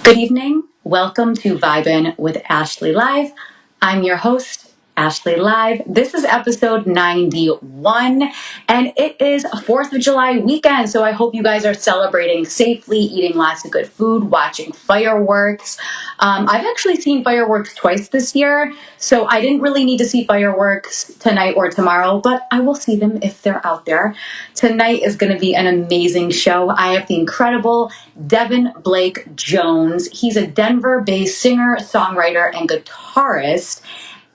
Good evening. Welcome to Vibin with Ashley Live. I'm your host, Ashley Live. This is episode 91, and it is a 4th of July weekend, so I hope you guys are celebrating safely, eating lots of good food, watching fireworks. I've actually seen fireworks twice this year, so I didn't really need to see fireworks tonight or tomorrow, but I will see them if they're out there. Tonight is going to be an amazing show. I have the incredible Devan Blake Jones. He's a Denver-based singer, songwriter, and guitarist.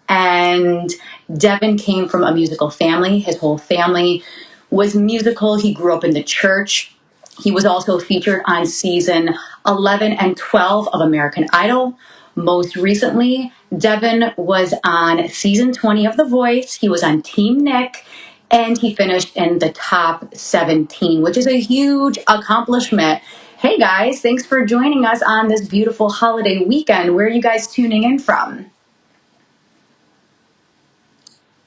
And Devan came from a musical family. His whole family was musical. He grew up in the church. He was also featured on season 11 and 12 of American Idol. Most recently, Devan was on season 20 of The Voice. He was on Team Nick, and he finished in the top 17, which is a huge accomplishment. Hey guys, thanks for joining us on this beautiful holiday weekend. Where are you guys tuning in from?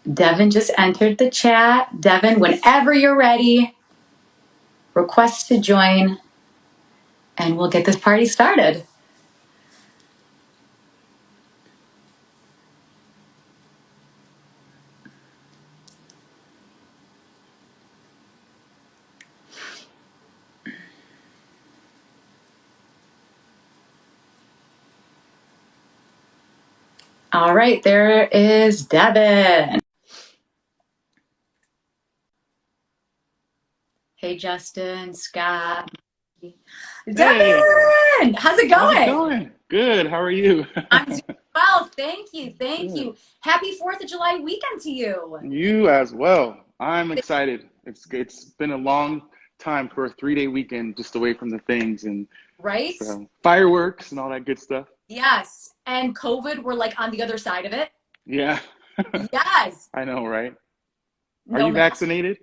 Devan just entered the chat. Devan, whenever you're ready, request to join, and we'll get this party started. All right, there is Devan. Hey, Justin, Scott. Hey, Devan! How's it how's it going? going? Good. How are you? I'm doing well. Thank you. Thank Good. you. Happy 4th of July weekend to you. You as well. I'm excited. It's been a long time for a 3-day weekend just away from the things and Right? so fireworks and all that good stuff. Yes. And COVID, we're like on the other side of it. Yeah, Yes. I know, right? Are No you mask. vaccinated?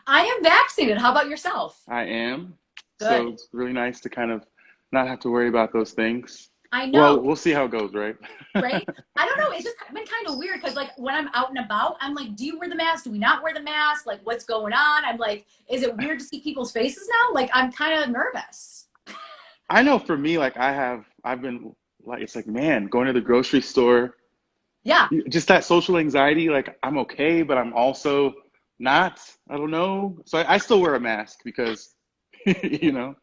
I am vaccinated. How about yourself? I am. So Good. it's really nice to kind of not have to worry about those things. I Well, know, we'll see how it goes, right? right? I don't know. It's just been kind of weird because, like, when I'm out and about, I'm like, do you wear the mask? Do we not wear the mask? Like, what's going on? I'm like, is it weird to see people's faces now? Like, I'm kind of nervous. I know for me, like I've been like, it's like, man, going to the grocery store. Yeah. Just that social anxiety, like I'm okay, but I'm also not. I don't know. So I still wear a mask because, you know.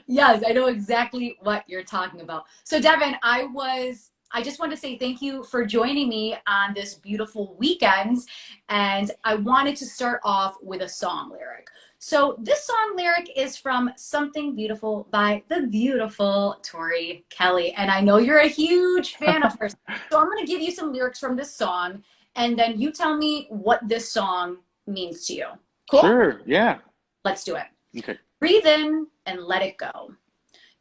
Yes, I know exactly what you're talking about. So, Devan, I just want to say thank you for joining me on this beautiful weekend. And I wanted to start off with a song lyric. So, this song lyric is from Something Beautiful by the beautiful Tori Kelly. And I know you're a huge fan of hers. So, I'm going to give you some lyrics from this song, and then you tell me what this song means to you. Cool? Sure, yeah. Let's do it. Okay. Breathe in and let it go.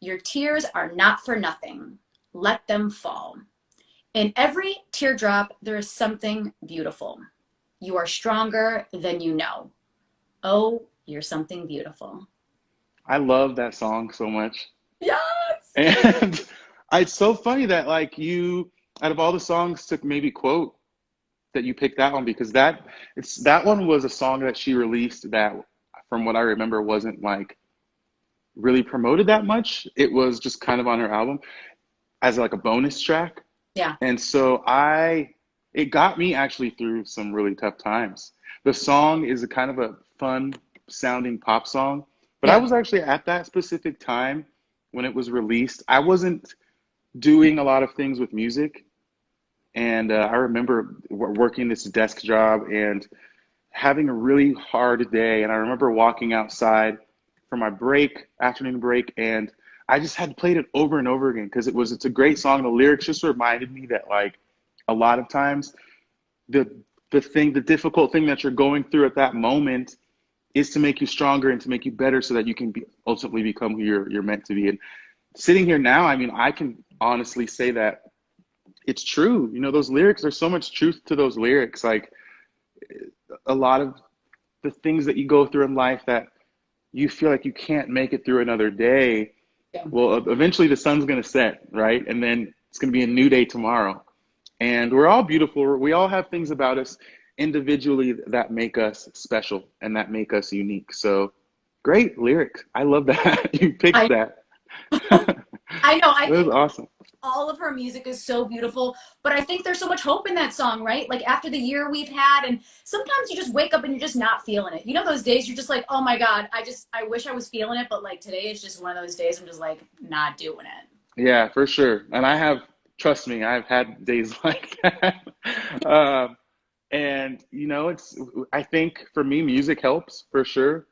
Your tears are not for nothing. Let them fall. In every teardrop, there is something beautiful. You are stronger than you know. Oh, you're something beautiful. I love that song so much. Yes! And it's so funny that like you, out of all the songs to maybe quote, that you picked that one because that one was a song that she released that from what I remember wasn't like really promoted that much. It was just kind of on her album as like a bonus track. Yeah. And so it got me actually through some really tough times. The song is a kind of a fun sounding pop song, but I Yeah. was actually at that specific time when it was released. I wasn't doing a lot of things with music. And I remember working this desk job and having a really hard day. And I remember walking outside for my break, afternoon break, and I just had played it over and over again because it's a great song. The lyrics just reminded me that like a lot of times the the difficult thing that you're going through at that moment is to make you stronger and to make you better so that you can ultimately become who you're meant to be. And sitting here now, I mean, I can honestly say that it's true. You know, those lyrics, there's so much truth to those lyrics. Like a lot of the things that you go through in life that you feel like you can't make it through another day. Yeah. Well, eventually the sun's going to set, right? And then it's going to be a new day tomorrow. And we're all beautiful. We all have things about us individually that make us special and that make us unique. So great lyrics. I love that. You picked I that. I know. I It was think awesome. all of her music is so beautiful, but I think there's so much hope in that song, right? Like after the year we've had, and sometimes you just wake up and you're just not feeling it. You know, those days you're just like, oh my God, I wish I was feeling it, but like today is just one of those days I'm just like not doing it. Yeah, for sure. And trust me, I've had days like that. Um, and I think for me, music helps for sure.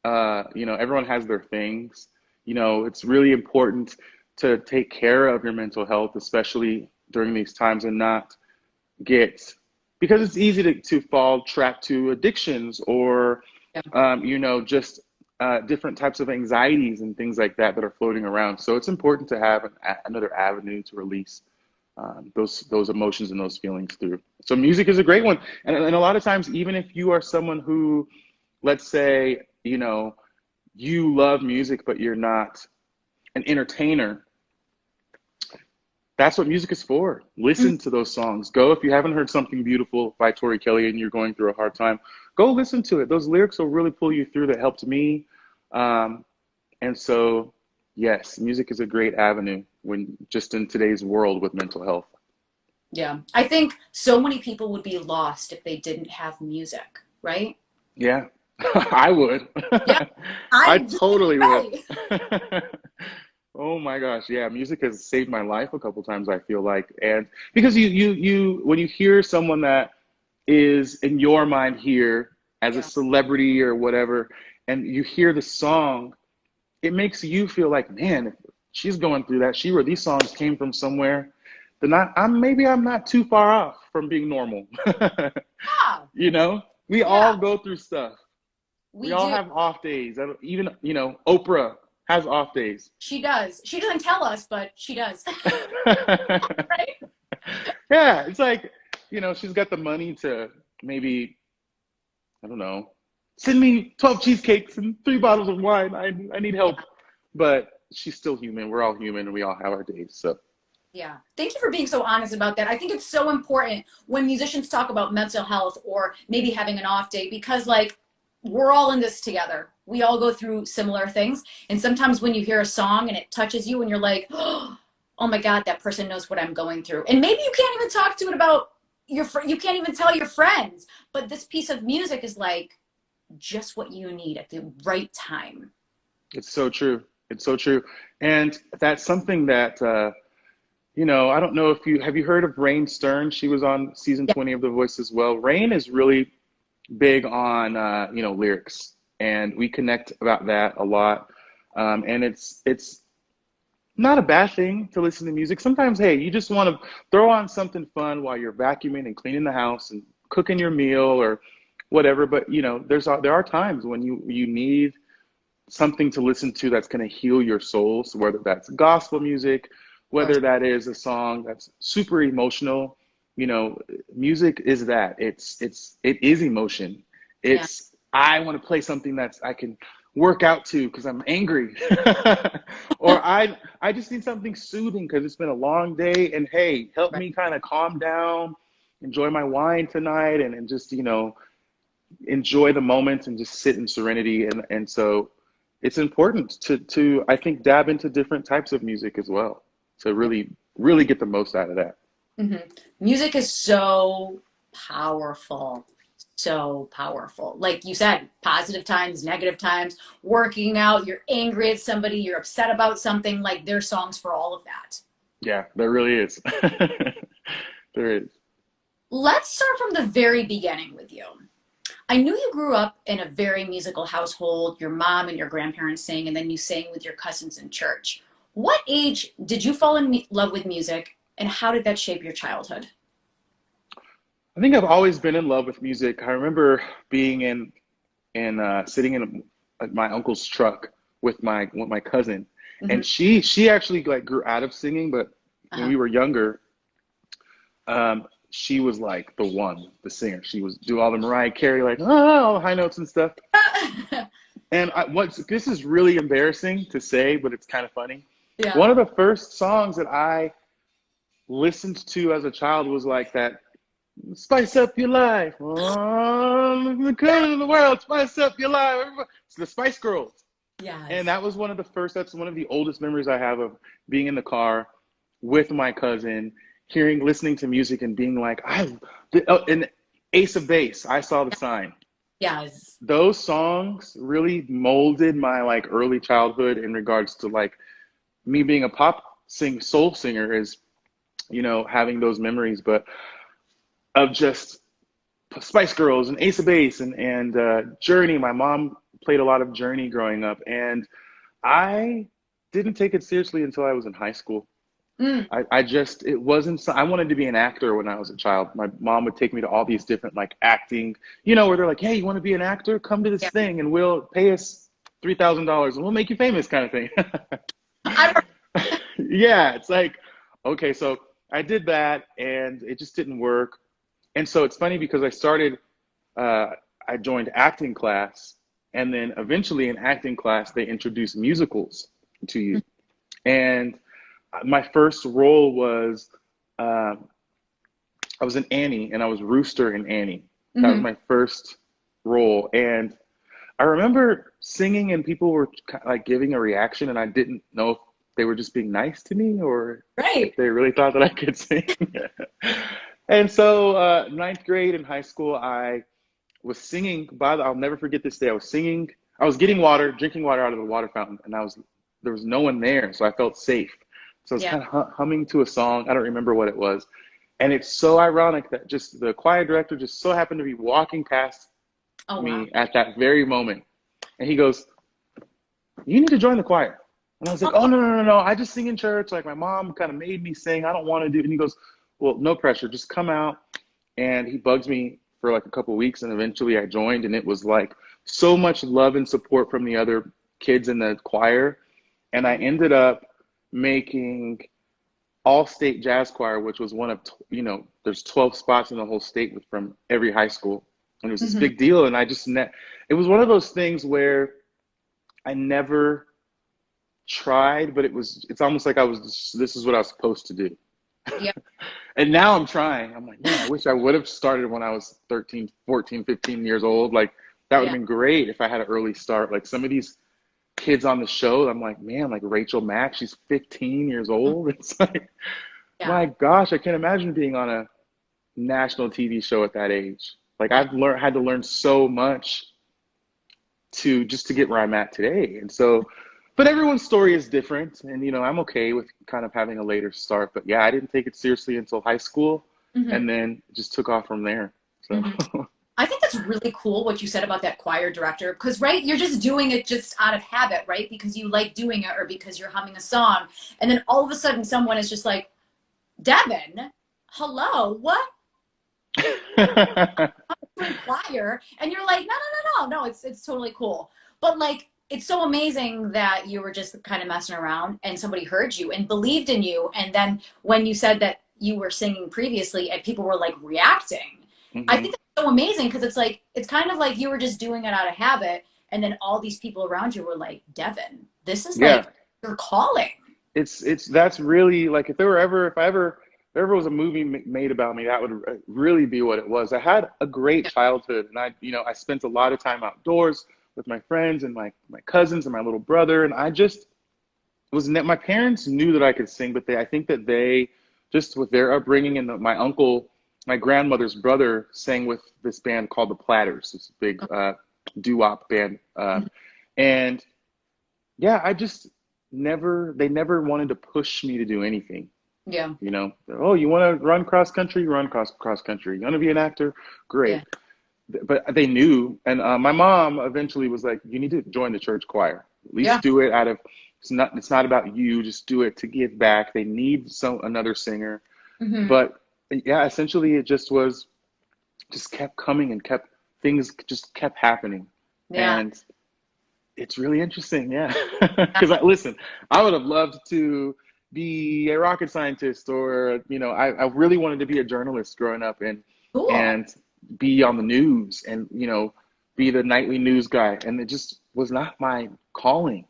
Everyone has their things. It's really important to take care of your mental health, especially during these times, and not get, because it's easy to fall trapped to addictions or, Yeah. just different types of anxieties and things like that that are floating around. So it's important to have another avenue to release those emotions and those feelings through. So music is a great one, and a lot of times, even if you are someone who, let's say, you love music, but you're not an entertainer, that's what music is for. Mm. Listen to those songs. Go, if you haven't heard Something Beautiful by Tori Kelly and you're going through a hard time, go listen to it. Those lyrics will really pull you through. That helped me. Um, and so, yes, music is a great avenue when just in today's world with mental health. Yeah. I think so many people would be lost if they didn't have music, right? Yeah, I would. Yeah. I I totally would. right. Oh my gosh, yeah, music has saved my life a couple times, I feel like. And because you when you hear someone that is in your mind here as a Yeah. celebrity or whatever, and you hear the song, it makes you feel like, man, if she's going through that, she where these songs came from somewhere, then I'm not too far off from being normal. Yeah. We Yeah. all go through stuff. We We all do. have off days. Even, Oprah has off days. She does. She doesn't tell us, but she does. Right? Yeah, it's like, she's got the money to maybe, I don't know, send me 12 cheesecakes and 3 bottles of wine. I need Yeah. help. But she's still human. We're all human and we all have our days. So, Yeah. Thank you for being so honest about that. I think it's so important when musicians talk about mental health or maybe having an off day because, like, we're all in this together. We all go through similar things. And sometimes when you hear a song and it touches you and you're like, oh my God, that person knows what I'm going through. And maybe you can't even talk to it about you can't even tell your friends. But this piece of music is like just what you need at the right time. it's so true. It's so true. And that's something that, I don't know if have you heard of Rain Stern? She was on season Yeah. 20 of The Voice as well. Rain is really big on lyrics, and we connect about that a lot. And it's not a bad thing to listen to music. Sometimes, hey, you just want to throw on something fun while you're vacuuming and cleaning the house and cooking your meal or whatever. But there are times when you need something to listen to that's going to heal your soul. So whether that's gospel music, Of course. whether that is a song that's super emotional, music is that. It is emotion. Yeah. I want to play something that's I can work out to because I'm angry, or I just need something soothing because it's been a long day. And hey, help Right. me kind of calm down, enjoy my wine tonight, and just enjoy the moment and just sit in serenity. And so it's important to I think dab into different types of music as well to Yeah. really really get the most out of that. Hmm. Music is so powerful. So powerful. Like you said, positive times, negative times, working out, you're angry at somebody, you're upset about something, like there's songs for all of that. Yeah, there really is. There is. Let's start from the very beginning with you. I knew you grew up in a very musical household. Your mom and your grandparents sang, and then you sang with your cousins in church. What age did you fall in love with music, and how did that shape your childhood? I think I've always been in love with music. I remember being in sitting in my uncle's truck with my cousin, Hmm. and she actually like grew out of singing, but when Uh-huh. we were younger, she was like the singer. She was do all the Mariah Carey like all the high notes and stuff. And this is really embarrassing to say, but it's kind of funny. Yeah. One of the first songs that I listened to as a child was like that spice up your life. Oh, the Yeah. color of the world, spice up your life. It's the Spice Girls. And Yes. that was that's one of the oldest memories I have of being in the car with my cousin, listening to music and being like, and Ace of Base, I Saw the Sign. Yes. Those songs really molded my like early childhood in regards to like me being a soul singer is, having those memories, but of just Spice Girls and Ace of Base and Journey. My mom played a lot of Journey growing up, and I didn't take it seriously until I was in high school. Mm. It wasn't, I wanted to be an actor when I was a child. My mom would take me to all these different like acting, where they're like, hey, you want to be an actor? Come to this Yeah. thing and we'll pay us $3,000 and we'll make you famous kind of thing. I, Yeah, it's like, okay, so I did that and it just didn't work. And so it's funny because uh, I joined acting class, and then eventually in acting class, they introduce musicals to you. And my first role was, uh, I was in Annie, and I was Rooster in Annie. That was mhm. my first role. And I remember singing, and people were like giving a reaction, and I didn't know if they were just being nice to me or if Right. they really thought that I could sing. And so, ninth grade in high school, I was singing. I'll never forget this day. I was singing. I was getting water, drinking water out of the water fountain, and there was no one there, so I felt safe. So I was Yeah. kind of humming to a song. I don't remember what it was, and it's so ironic that just the choir director just so happened to be walking past Oh, wow. me at that very moment, and he goes, "You need to join the choir." And I was like, "Oh, no, no, no, no! I just sing in church. Like my mom kind of made me sing. I don't want to do." And he goes, "Well, no pressure. Just come out." And he bugs me for like a couple of weeks, and eventually I joined, and it was like so much love and support from the other kids in the choir, and I Yeah. ended up making all state jazz choir, which was one of there's 12 spots in the whole state from every high school, and it was this Mhm. big deal. And it was one of those things where I never tried, but it's almost like this is what I was supposed to do. Yeah. And now I'm trying. I'm like, man, I wish I would have started when I was 13, 14, 15 years old. Like, that would have Yeah. been great if I had an early start. Like, some of these kids on the show, I'm like, man, like Rachel Mack, she's 15 years Mm. old. It's like, Yeah. my gosh, I can't imagine being on a national TV show at that age. Like, Wow. had to learn so much to get where I'm at today. And so, but everyone's story is different. And, I'm okay with kind of having a later start. But yeah, I didn't take it seriously until high school, Mhm. and then it just took off from there. So, Mhm. I think that's really cool what you said about that choir director because right, you're just doing it just out of habit, right? Because you like doing it or because you're humming a song, and then all of a sudden someone is just like, "Devin, hello, what? Doing choir?" And you're like, "No, no, no, no, no, it's totally cool." But like, it's so amazing that you were just kind of messing around and somebody heard you and believed in you. And then when you said that you were singing previously and people were like reacting, I hmm think that's so amazing because it's kind of like you were just doing it out of habit, and then all these people around you were like, "Devin, this is yeah, like your calling." that's really like if there ever was a movie made about me, that would really be what it was. I had a great Yeah. childhood, and I spent a lot of time outdoors with my friends and my cousins and my little brother, and I just my parents knew that I could sing, but I think that they just with their upbringing and my uncle, my grandmother's brother sang with this band called the Platters, this big doo-wop band, and yeah, I just they never wanted to push me to do anything. Yeah. Oh, you want to run cross country? Run cross country. You want to be an actor? Great. Yeah. But they knew, and my mom eventually was like, "You need to join the church choir. At Yeah. least do it out of it's not about you. Just do it to give back. They need another singer." Hmm. But yeah, essentially it just kept coming and things just kept happening, Yeah. and it's really interesting. Yeah, because listen, I would have loved to be a rocket scientist, or I really wanted to be a journalist growing up, Cool. and be on the news, and be the nightly news guy, and it just was not my calling.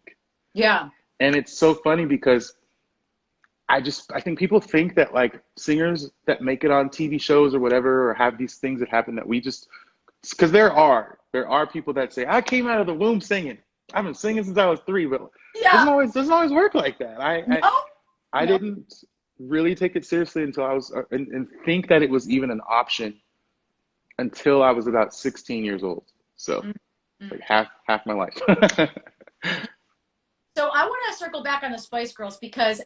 Yeah. And it's so funny because I think people think that like singers that make it on TV shows or whatever, or have these things that happen, that we just, because there are people that say, I came out of the womb singing. I've been singing since I was 3, but it Yeah. doesn't always work like that. No. I No. didn't really take it seriously until I was and think that it was even an option until I was about 16 years old. So Mm-hmm. like half my life. So I want to circle back on the Spice Girls because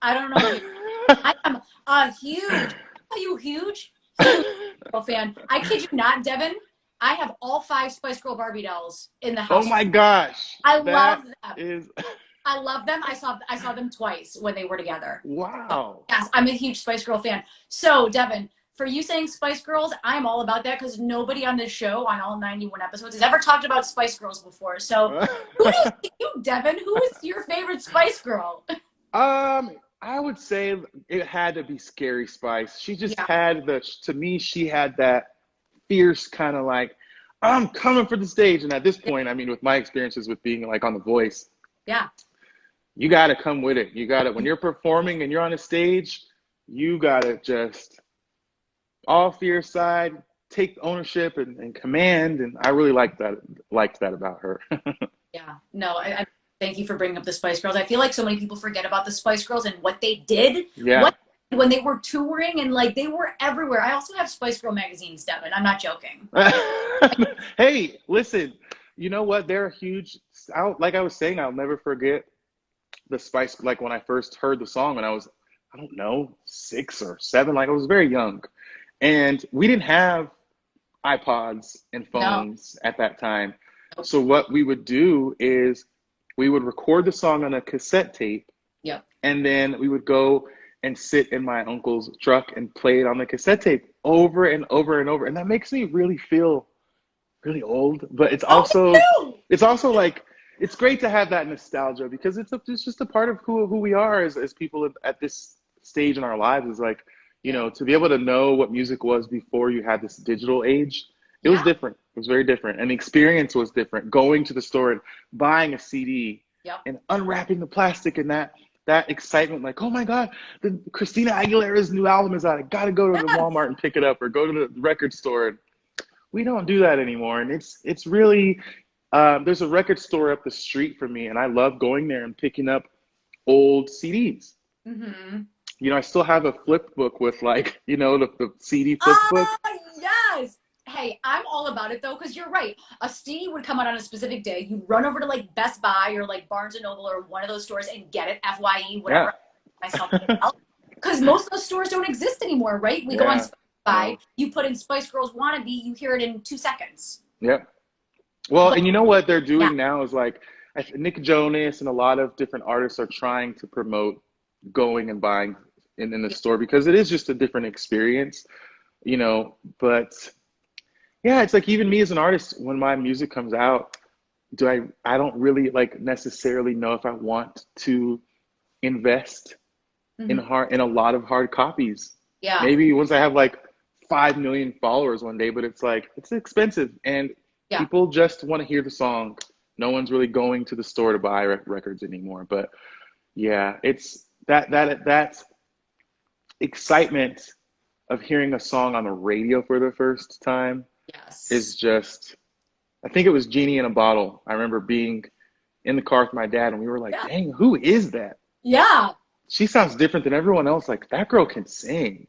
I don't know if you. I am a huge, huge girl fan. I kid you not, Devin. I have all 5 Spice Girl Barbie dolls in the Oh house. my gosh, I that love them. is I love them. I saw them twice when they were together. So, wow. yes, I'm a huge Spice Girl fan. So, Devin, for you saying Spice Girls, I'm all about that because nobody on this show, on all 91 episodes, has ever talked about Spice Girls before. So, kudos to you, Devin. Who is your favorite Spice Girl? I would say it had to be Scary Spice. She just Yeah, had to me, she had that fierce kind of like, I'm coming for the stage. And at this point, I mean, with my experiences with being like on The Voice, yeah. you got to come with it. You got to, when you're performing and you're on a stage, you got to just all fear aside, take ownership and command. And I really liked that about her. Yeah, no, I thank you for bringing up the Spice Girls. I feel like so many people forget about the Spice Girls and what they did, Yeah. what when they were touring and like they were everywhere. I also have Spice Girl magazines, Devin. I'm not joking. Hey, listen, you know what? They're huge. Like I was saying, I'll never forget the Spice. Like when I first heard the song when I was, I don't know, 6 or 7, like I was very young. And we didn't have iPods and No, phones at that time. nope, So what we would do is we would record the song on a cassette tape, yep. and then we would go and sit in my uncle's truck and play it on the cassette tape over and over and over. And that makes me really feel really old, but Oh, me too. it's also like it's great to have that nostalgia because it's just a part of who we are as people at this stage in our lives is like, you Yeah, know, to be able to know what music was before you had this digital age, it was yeah, different. It was very different. And the experience was different. Going to the store and buying a CD yep. and unwrapping the plastic and that excitement, like, oh my God, the Christina Aguilera's new album is out. I gotta go to the Yes. Walmart and pick it up or go to the record store. And we don't do that anymore. And it's really there's a record store up the street from me, and I love going there and picking up old CDs. Mm-hmm. You know, I still have a flip book with like, you know, the CD flip book. Ah, yes. Hey, I'm all about it though, because you're right. A CD would come out on a specific day. You run over to like Best Buy or like Barnes and Noble or one of those stores and get it, FYE, Yeah. whatever. Myself, because most of those stores don't exist anymore, right? We go on Yeah. Spotify, No. you put in Spice Girls Wannabe, you hear it in 2 seconds. Yeah. Well, But and you know what they're yeah, doing now is like Nick Jonas and a lot of different artists are trying to promote going and buying in the yeah, store because it is just a different experience, you know. But yeah, it's like even me as an artist, when my music comes out, I don't really like necessarily know if I want to invest mhm, in a lot of hard copies. yeah, Maybe once I have like 5 million followers one day, but it's like it's expensive and yeah, people just want to hear the song. No one's really going to the store to buy records anymore. But yeah, it's that excitement of hearing a song on the radio for the first time is yes, just, I think it was Genie in a Bottle. I remember being in the car with my dad and we were like, yeah, dang, who is that? yeah. She sounds different than everyone else. Like that girl can sing.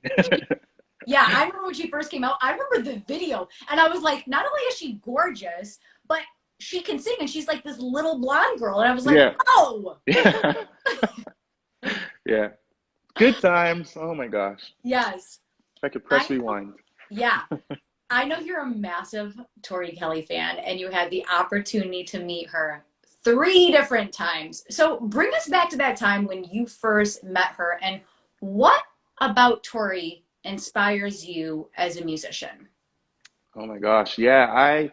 Yeah, I remember when she first came out. I remember the video, and I was like, not only is she gorgeous, but she can sing, and she's like this little blonde girl, and I was like, Yeah. oh, Yeah. Yeah. Good times. Oh my gosh. yes. If I could press I rewind. yeah, I know you're a massive Tori Kelly fan, and you had the opportunity to meet her 3 different times. So bring us back to that time when you first met her, and what about Tori inspires you as a musician? Oh my gosh. Yeah.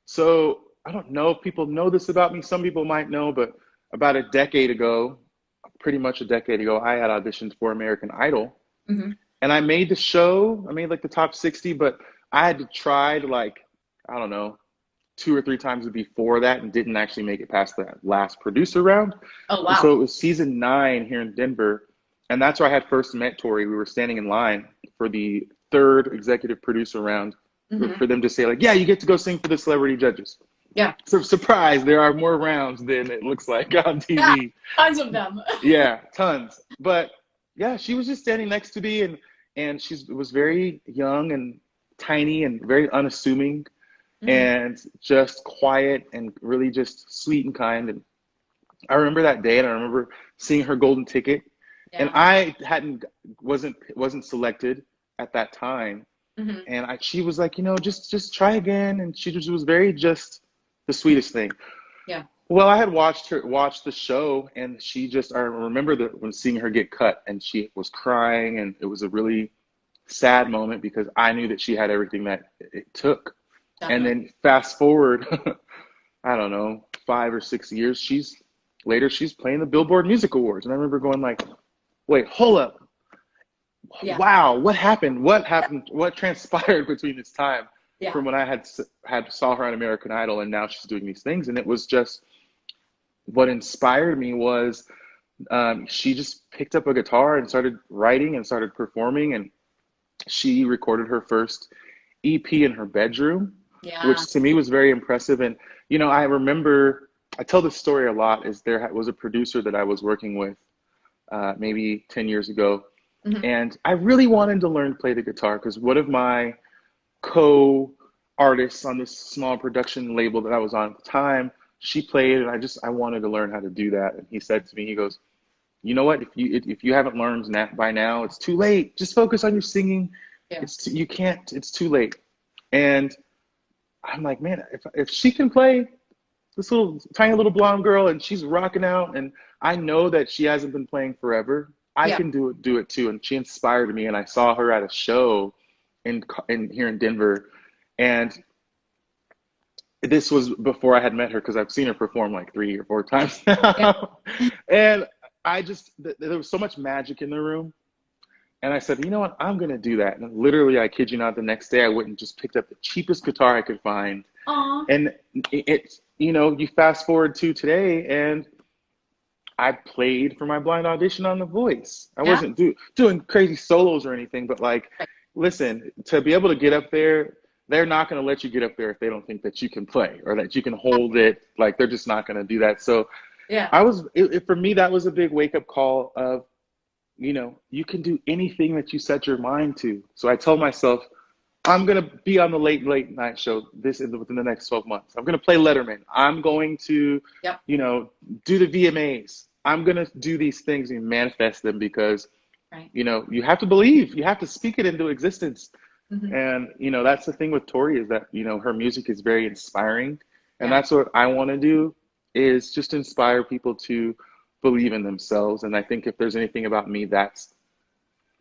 So I don't know if people know this about me. Some people might know, but about a decade ago, pretty much a decade ago, I had auditioned for American Idol. Hmm. And I made the show. I made like the top 60, but I had to try to like, I don't know, 2 or 3 times before that and didn't actually make it past that last producer round. Oh And wow. so it was season 9 here in Denver. And that's where I had first met Tori. We were standing in line for the third executive producer round Hmm. for them to say, like, yeah, you get to go sing for the celebrity judges. Yeah. Surprise, there are more rounds than it looks like on Yeah. TV. Tons of them. Yeah, tons. But yeah, she was just standing next to me, and she was very young and tiny and very unassuming Mm-hmm. and just quiet and really just sweet and kind. And I remember that day, and I remember seeing her golden ticket, and Yeah. I wasn't selected at that time. Mm-hmm. And she was like, just try again, and she just was very just the sweetest thing. Yeah. Well, I had watched the show, and I remember when seeing her get cut, and she was crying, and it was a really sad moment because I knew that she had everything that it took. And Definitely. then fast forward, I don't know, 5 or 6 years, she's playing the Billboard Music Awards, and I remember going like, wait, hold up, Yeah. wow, what happened? What happened? What transpired between this time Yeah. from when I had saw her on American Idol, and now she's doing these things? And it was just what inspired me was she just picked up a guitar and started writing and started performing, and she recorded her first EP in her bedroom, Yeah. which to me was very impressive. And I remember, I tell this story a lot, is there was a producer that I was working with maybe 10 years ago, Mm-hmm. and I really wanted to learn to play the guitar because one of my co-artists on this small production label that I was on at the time, she played, and I wanted to learn how to do that. And he said to me, he goes, you know what? If you haven't learned by now, it's too late. Just focus on your singing. Yeah. You can't. It's too late. And I'm like, man, if she can play, this little tiny little blonde girl, and she's rocking out, and I know that she hasn't been playing forever, I Yeah. can do it too. And she inspired me, and I saw her at a show in here in Denver, and this was before I had met her because I've seen her perform like 3 or 4 times Yeah. now. And there was so much magic in the room. And I said, you know what? I'm going to do that. And literally, I kid you not, the next day I went and just picked up the cheapest guitar I could find. Aw. And you fast forward to today, and I played for my blind audition on The Voice. I Yeah. wasn't doing crazy solos or anything, but like, Right. listen, to be able to get up there, they're not going to let you get up there if they don't think that you can play or that you can hold it. Like, they're just not going to do that. So Yeah. for me, that was a big wake up call of, you can do anything that you set your mind to. So I told myself, I'm going to be on the late night show within the next 12 months. I'm going to play Letterman. I'm going to, Yep. do the VMAs. I'm going to do these things and manifest them because, Right. you have to believe, you have to speak it into existence. Mm-hmm. And, that's the thing with Tori is that, her music is very inspiring. And Yeah. that's what I want to do, is just inspire people to believe in themselves. And I think if there's anything about me that's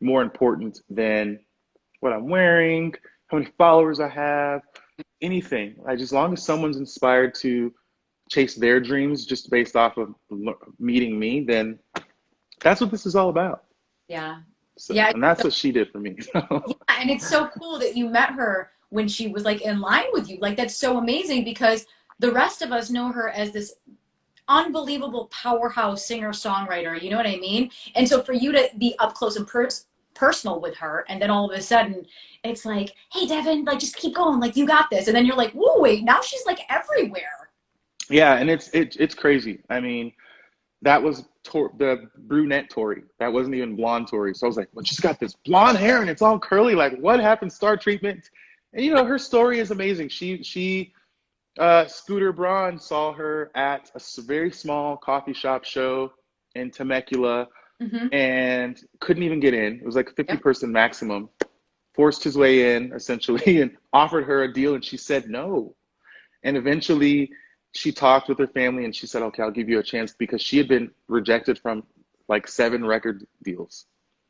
more important than what I'm wearing, how many followers I have, anything, as long as someone's inspired to chase their dreams just based off of meeting me, then that's what this is all about. Yeah. So, Yeah. and that's what she did for me. Yeah. And it's so cool that you met her when she was like in line with you. Like, that's so amazing because the rest of us know her as this unbelievable powerhouse singer songwriter. You know what I mean? And so for you to be up close and personal with her, and then all of a sudden it's like, hey, Devan, like, just keep going. Like, you got this. And then you're like, whoa, wait, now she's like everywhere. Yeah, and it's crazy. I mean, that was the brunette Tori. That wasn't even blonde Tori. So I was like, well, she's got this blonde hair and it's all curly. Like, what happened? Star treatment. And her story is amazing. She Scooter Braun saw her at a very small coffee shop show in Temecula Mm-hmm. and couldn't even get in. It was like a 50 Yep. person maximum. Forced his way in essentially and offered her a deal, and she said no. And eventually she talked with her family and she said, okay, I'll give you a chance, because she had been rejected from like 7 record deals.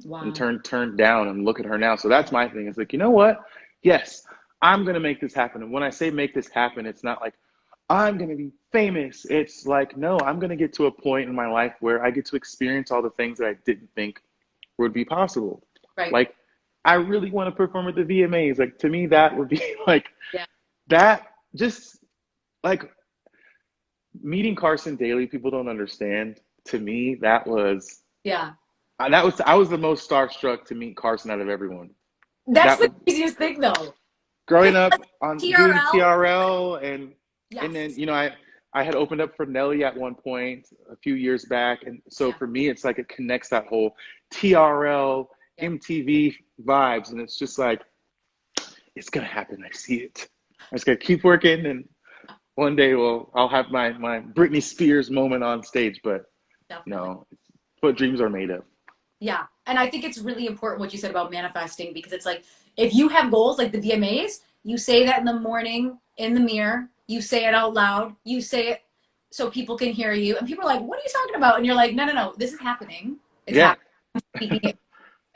Wow. And turned down. And look at her now. So that's my thing. It's like, you know what? Yes, I'm going to make this happen. And when I say make this happen, it's not like I'm going to be famous. It's like, no, I'm going to get to a point in my life where I get to experience all the things that I didn't think would be possible. Right. Like, I really want to perform at the VMAs. Like, to me, that would be like, Yeah. that just like meeting Carson Daly. People don't understand. To me, that was, Yeah. I was the most starstruck to meet Carson out of everyone. That's That the was easiest thing though. growing up on doing TRL. TRL, and And then, Yes. I had opened up for Nelly at one point a few years back. And so Yeah. for me, it's like it connects that whole TRL, Yep. MTV vibes. And it's just like, it's going to happen. I see it. I just got to keep working. And one day, I'll have my Britney Spears moment on stage. But Definitely. no, it's what dreams are made of. Yeah. And I think it's really important what you said about manifesting because it's like if you have goals like the VMAs, you say that in the morning in the mirror, you say it out loud, you say it so people can hear you. And people are like, what are you talking about? And you're like, no, no, no, this is happening. It's Yeah, happening. I'm speaking it.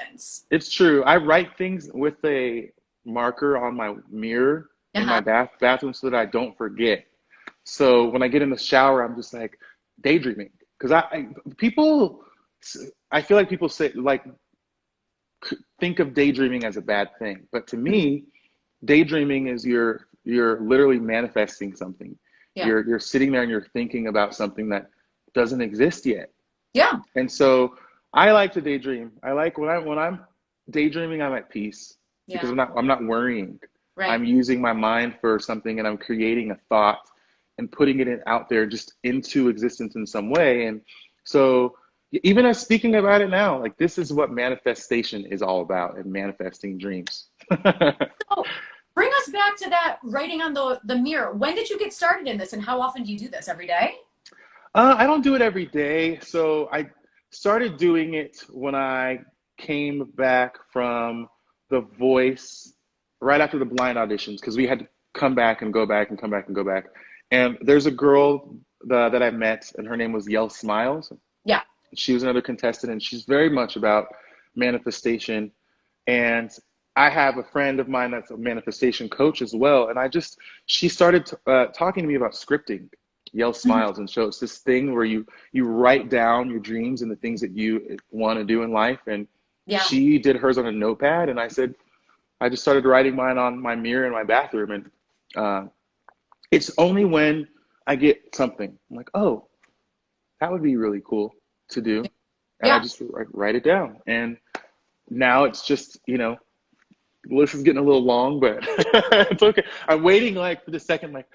Sense. it's true. I write things with a marker on my mirror in my Uh-huh. bathroom so that I don't forget. So when I get in the shower, I'm just like daydreaming because people, I feel like people say like think of daydreaming as a bad thing, but to Mhm. me, daydreaming is you're literally manifesting something. Yeah. You're sitting there and you're thinking about something that doesn't exist yet. Yeah. And so I like to daydream. I like when I'm daydreaming, I'm at peace because Yeah. I'm not worrying. Right. I'm using my mind for something and I'm creating a thought and putting it out there just into existence in some way. And so even as speaking about it now, like this is what manifestation is all about and manifesting dreams. So bring us back to that writing on the mirror. When did you get started in this and how often do you do this every day? I don't do it every day. So I started doing it when I came back from The Voice right after the blind auditions because we had to come back and go back and come back and go back. And there's a girl that I met, and her name was Yell Smiles. Yeah. She was another contestant, and she's very much about manifestation. And I have a friend of mine that's a manifestation coach as well. And she started talking to me about scripting. Yell Mhm. Smiles, and so it's this thing where you write down your dreams and the things that you want to do in life. And Yeah. she did hers on a notepad, and I just started writing mine on my mirror in my bathroom. And uh, it's only when I get something I'm like, oh, that would be really cool to do, and I Yeah. just write it down. And now it's just the list is getting a little long, but it's okay. I'm waiting like for the second, like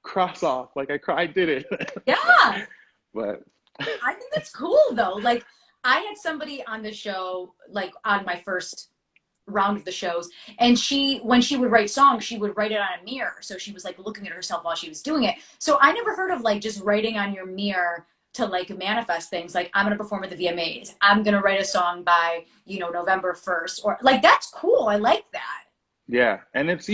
cross off, like I did it. Yeah. But I think that's cool though. Like I had somebody on the show, like on my first round of the shows, and when she would write songs, she would write it on a mirror. So she was like looking at herself while she was doing it. So I never heard of like just writing on your mirror to like manifest things. Like I'm gonna perform at the VMAs. I'm gonna write a song by, November 1st. Or like that's cool. I like that. yeah, and it's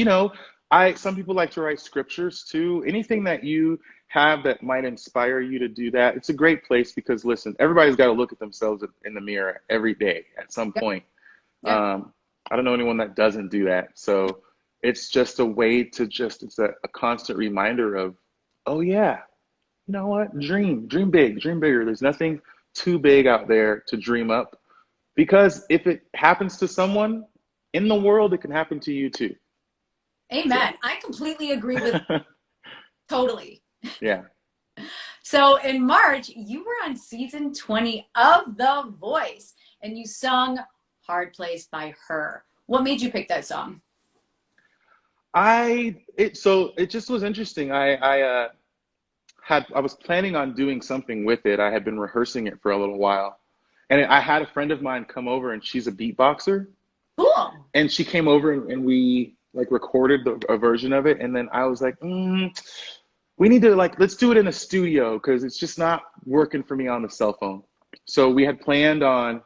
I some people like to write scriptures too. Anything that you have that might inspire you to do that, it's a great place because listen, everybody's got to look at themselves in the mirror every day at some Yep. point. Yep. I don't know anyone that doesn't do that. So it's just a way to it's a constant reminder of, oh yeah, you know what? Dream big, dream bigger. There's nothing too big out there to dream up because if it happens to someone in the world, it can happen to you too. So Amen. I completely agree with totally. yeah. So in March, you were on season 20 of The Voice and you sung Hard Place by H.E.R. What made you pick that song? It just was interesting. I was planning on doing something with it. I had been rehearsing it for a little while. And I had a friend of mine come over and she's a beatboxer. Cool. And she came over and we like recorded a version of it. And then I was like, we need to like, let's do it in a studio because it's just not working for me on the cell phone. So we had planned on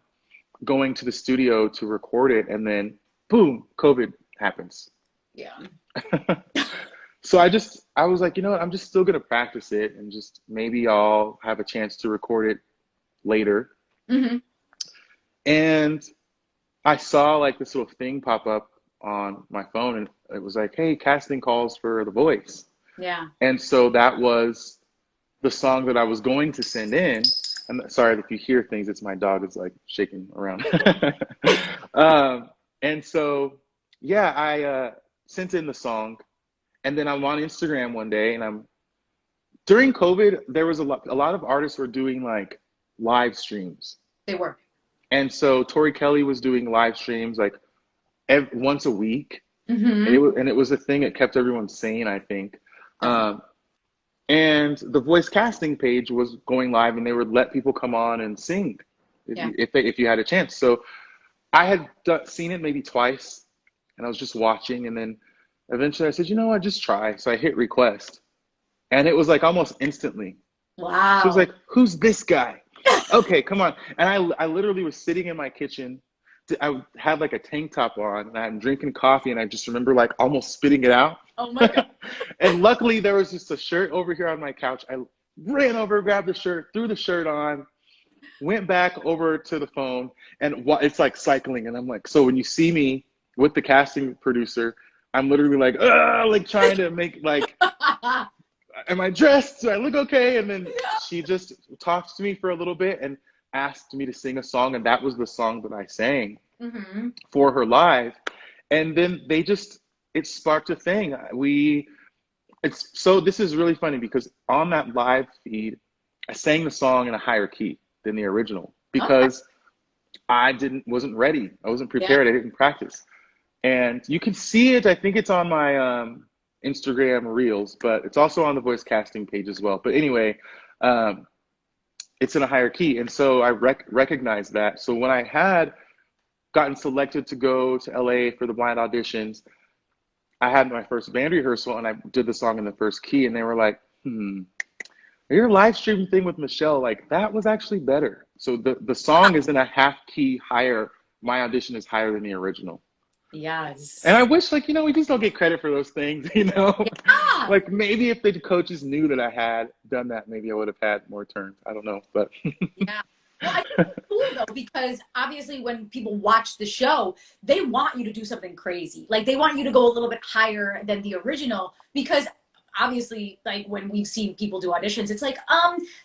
going to the studio to record it. And then boom, COVID happens. Yeah. So I was like, you know what, I'm just still gonna practice it and just maybe I'll have a chance to record it later. Mm-hmm. And I saw like this little thing pop up on my phone and it was like, hey, casting calls for The Voice. Yeah. And so that was the song that I was going to send in. I'm sorry if you hear things, it's my dog is like shaking around. And so, yeah, I sent in the song. And then I'm on Instagram one day and during COVID, there was a lot of artists were doing like live streams. They were. And so Tori Kelly was doing live streams like once a week. Mm-hmm. And it was a thing that kept everyone sane, I think. Definitely. Um, and the voice casting page was going live, and they would let people come on and sing Yeah. if you had a chance. So I had seen it maybe twice, and I was just watching, and then eventually I said, you know what, just try. So I hit request, and it was like almost instantly. She was Wow. like, "Who's this guy?" Okay, come on. And I literally was sitting in my kitchen. I had like a tank top on, and I'm drinking coffee, and I just remember like almost spitting it out. Oh my God. And luckily, there was just a shirt over here on my couch. I ran over, grabbed the shirt, threw the shirt on, went back over to the phone, and it's like cycling. And I'm like, so when you see me with the casting producer, I'm literally like trying to make like, am I dressed? Do I look okay? And then she just talked to me for a little bit and asked me to sing a song, and that was the song that I sang Mm-hmm. for her live. And then it sparked a thing. This is really funny because on that live feed, I sang the song in a higher key than the original Okay. because wasn't ready. I wasn't Yeah. prepared. I didn't practice. And you can see it. I think it's on my Instagram Reels, but it's also on the voice casting page as well. But anyway, um, it's in a higher key, and so I recognized that. So when I had gotten selected to go to LA for the blind auditions, I had my first band rehearsal, and I did the song in the first key, and they were like, your live stream thing with Michelle, like that was actually better. So the song is in a half key higher. My audition is higher than the original. And I Yes. wish, like, we just don't get credit for those things, Yeah. Like, maybe if the coaches knew that I had done that, maybe I would have had more turns. I don't know, but Yeah. Well, I think it's cool though, because obviously when people watch the show, they want you to do something crazy. Like they want you to go a little bit higher than the original because obviously like when we've seen people do auditions, it's like,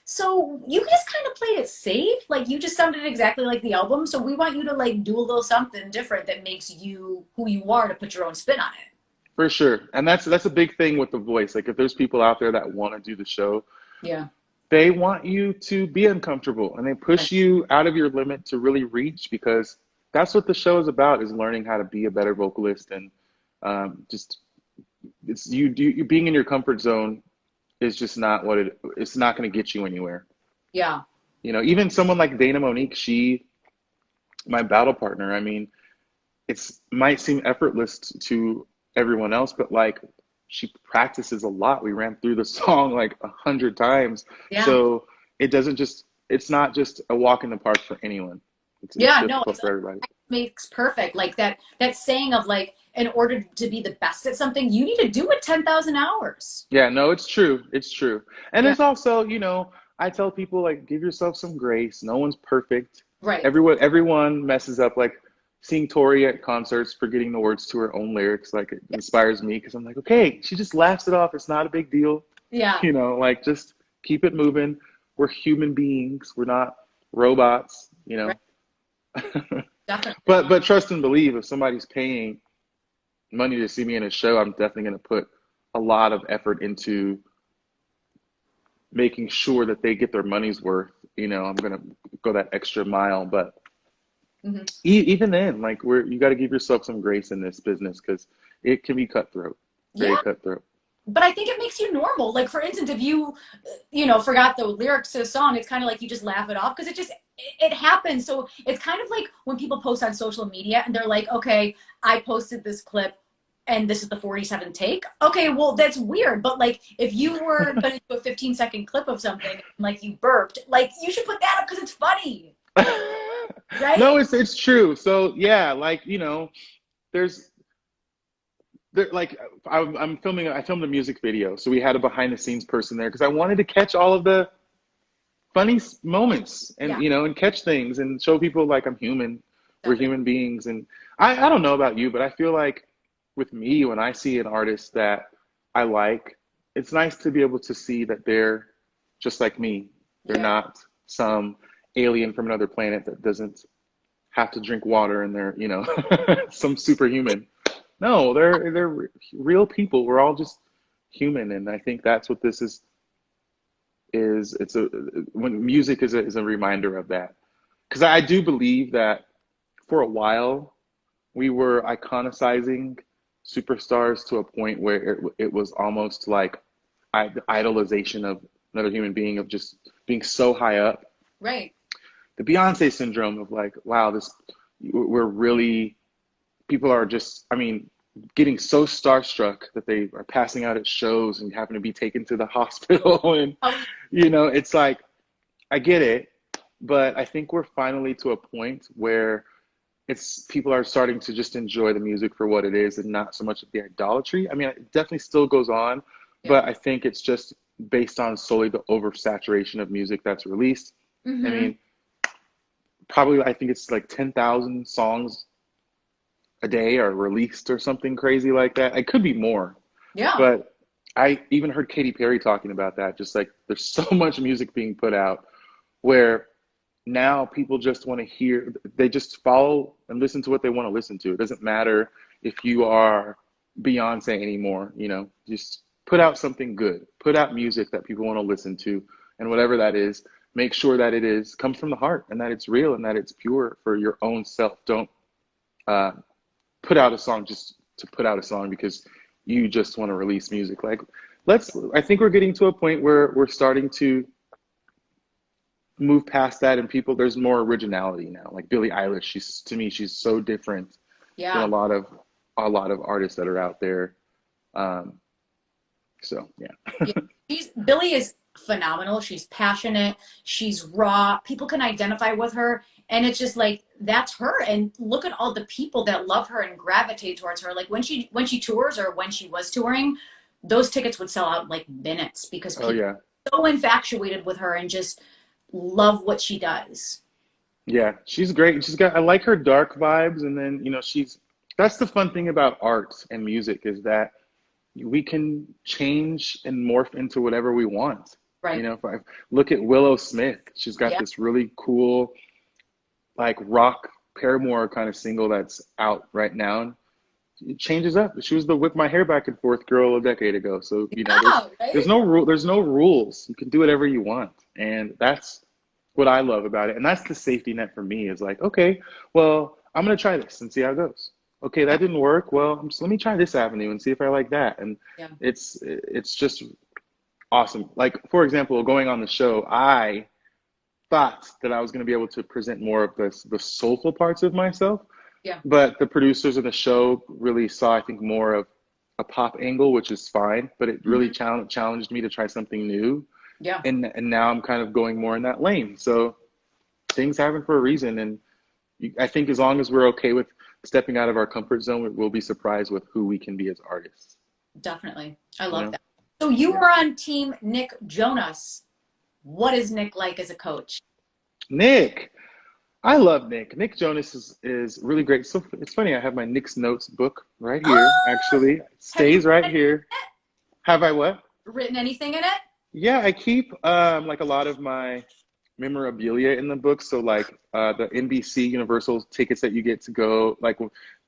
so you just kind of played it safe. Like you just sounded exactly like the album. So we want you to like do a little something different that makes you who you are to put your own spin on it. for sure. And that's a big thing with the voice. Like, if there's people out there that want to do the show, Yeah. they want you to be uncomfortable, and they Right. push you out of your limit to really reach, because that's what the show is about, is learning how to be a better vocalist. And just you being in your comfort zone is just not it's not going to get you anywhere. Yeah. Even someone like Dana Monique, my battle partner, I mean, it's might seem effortless to everyone else, but like, she practices a lot. We ran through the song like 100 times. Yeah. So it's not just a walk in the park for anyone. It's Yeah. No, difficult it's for everybody. makes perfect. Like that saying of like, in order to be the best at something, you need to do it 10,000 hours. Yeah, no, it's true. It's true. And Yeah. there's also, I tell people, like, give yourself some grace. No one's perfect. Right. Everyone messes up. Like, seeing Tori at concerts forgetting the words to her own lyrics, like, it Yeah. inspires me, because I'm like, okay, she just laughs it off. It's not a big deal. Yeah. Like, just keep it moving. We're human beings. We're not robots. Right. Definitely. But trust and believe, if somebody's paying money to see me in a show, I'm definitely going to put a lot of effort into making sure that they get their money's worth. I'm going to go that extra mile. But Hmm. even then, like, you got to give yourself some grace in this business, because it can be cutthroat, very Yeah. cutthroat. But I think it makes you normal. Like, for instance, if you, forgot the lyrics to a song, it's kind of like you just laugh it off because it happens. So it's kind of like when people post on social media and they're like, okay, I posted this clip and this is the 47th take. Okay, well, that's weird. But like, if you were going to do a 15-second clip of something, like you burped, like you should put that up because it's funny, No, right? it's true. So yeah, like, there's like, I filmed a music video, so we had a behind the scenes person there because I wanted to catch all of the funny moments, and Yeah, and catch things and show people, like, I'm human. We're definitely. human beings. And I don't know about you, but I feel like with me, when I see an artist that I like, it's nice to be able to see that they're just like me. They're Yeah, not some alien from another planet that doesn't have to drink water, and they're, some superhuman. No, they're real people. We're all just human. And I think that's what this is. It's a when music is a reminder of that. Because I do believe that for a while we were iconicizing superstars to a point where it was almost like the idolization of another human being, of just being so high up. Right. The Beyonce syndrome of like, wow, we're really, people are just, I mean, getting so starstruck that they are passing out at shows and having to be taken to the hospital. And, Oh, it's like, I get it, but I think we're finally to a point where people are starting to just enjoy the music for what it is and not so much of the idolatry. I mean, it definitely still goes on, yeah. but I think it's just based on solely the oversaturation of music that's released. I mean, probably, I think it's like 10,000 songs a day are released or something crazy like that. It could be more, Yeah. but I even heard Katy Perry talking about that. Just like there's so much music being put out where now people just want to hear, they just follow and listen to what they want to listen to. It doesn't matter if you are Beyonce anymore, just put out something good, put out music that people want to listen to, and whatever that is, make sure that comes from the heart and that it's real and that it's pure for your own self. Don't put out a song just to put out a song because you just want to release music. Like, I think we're getting to a point where we're starting to move past that, and there's more originality now. Like Billie Eilish, she's so different than Yeah. a lot of artists that are out there. So yeah. Yeah. Billie is phenomenal. She's passionate. She's raw. People can identify with her. And it's just like, that's her. And look at all the people that love her and gravitate towards her. Like when she tours, or when she was touring, those tickets would sell out in like minutes because Oh people yeah. are so infatuated with her and just love what she does. Yeah, she's great. I like her dark vibes, and then, that's the fun thing about art and music, is that we can change and morph into whatever we want. Right. If I look at Willow Smith, she's got Yeah. this really cool, like, rock Paramore kind of single that's out right now. It changes up. She was the whip my hair back and forth girl a decade ago. So, Yeah, there's right? no rule, there's no rules. You can do whatever you want. And that's what I love about it. And that's the safety net for me, is like, okay, well, I'm going to try this and see how it goes. Okay, Yeah. that didn't work. Well, let me try this avenue and see if I like that. And Yeah. it's just awesome. Like, for example, going on the show, I thought that I was going to be able to present more of the soulful parts of myself, Yeah. but the producers of the show really saw, I think, more of a pop angle, which is fine, but it really challenged me to try something new. Yeah. And now I'm kind of going more in that lane. So things happen for a reason. And I think as long as we're okay with stepping out of our comfort zone, we'll be surprised with who we can be as artists. Definitely. I You love know? that. So you Yeah. were on team Nick Jonas. What is Nick like as a coach? Nick. I love Nick. Nick Jonas is really great. So it's funny, I have my Nick's Notes book right here, Oh, actually. It have you stays right here. Have I what? written anything in it? Yeah, I keep like a lot of my memorabilia in the book. So like the NBC Universal tickets that you get to go, like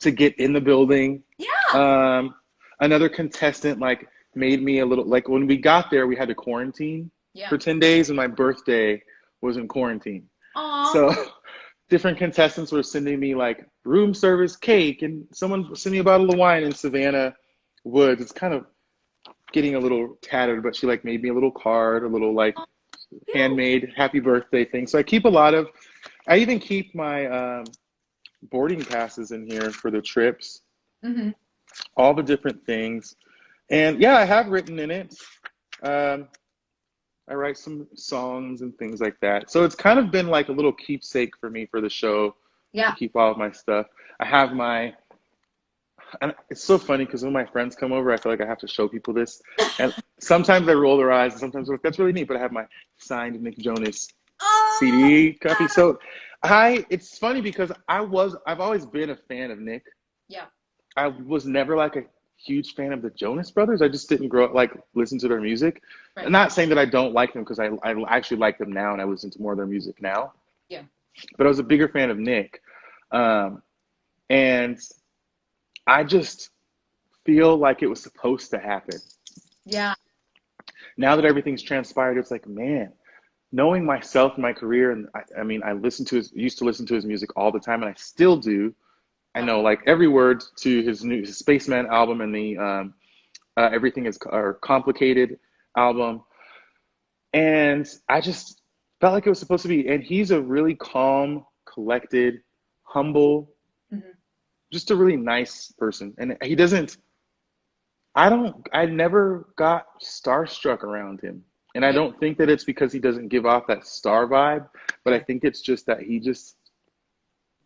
to get in the building. Yeah. Um, Another contestant like made me a little, like when we got there, we had to quarantine Yeah. for 10 days, and my birthday was in quarantine. Aw. So different contestants were sending me like room service cake, and someone sent me a bottle of wine in Savannah Woods. It's kind of getting a little tattered, but she like made me a little card, a little like Cute. handmade happy birthday thing. So I even keep my boarding passes in here for the trips, Mm-hmm. all the different things. And yeah, I have written in it. Um, I write some songs and things like that. So it's kind of been like a little keepsake for me for the show, to Yeah. keep all of my stuff. And it's so funny because when my friends come over, I feel like I have to show people this. And sometimes they roll their eyes, and sometimes they're like, that's really neat. But I have my signed Nick Jonas Oh, CD copy. So it's funny because I've always been a fan of Nick. yeah. I was never like a huge fan of the Jonas Brothers. I just didn't grow up like listen to their music. I'm Right. not saying that I don't like them, because I actually like them now and I listen to more of their music now. Yeah. But I was a bigger fan of Nick, and I just feel like it was supposed to happen. Yeah. Now that everything's transpired, it's like, man, knowing myself and my career, and I mean, used to listen to his music all the time, and I still do. I know like every word to his Spaceman album, and the Everything is Complicated. album. And I just felt like it was supposed to be. And he's a really calm, collected, humble, just a really nice person. And he doesn't, I never got starstruck around him. And I Yeah. don't think that it's because he doesn't give off that star vibe, but I think it's just that he just,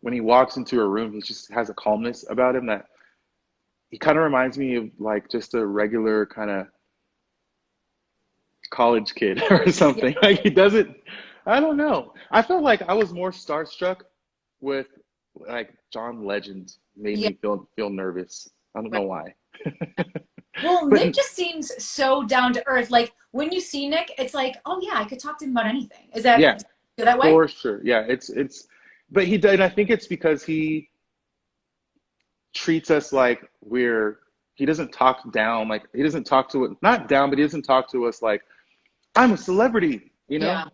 when he walks into a room, he just has a calmness about him that he kind of reminds me of like just a regular kind of college kid or Yeah. something. Like he doesn't, I don't know. I felt like I was more starstruck with like John Legend made Yeah. me feel nervous. I don't Right. know why. Well, But Nick just seems so down to earth. Like when you see Nick, it's like, oh yeah, I could talk to him about anything. Is that yeah, feel that way? for sure. Yeah, but he did. I think it's because he treats us like he doesn't talk down. Like he doesn't talk to it, not down, but he doesn't talk to us like, I'm a celebrity, you know? Yeah.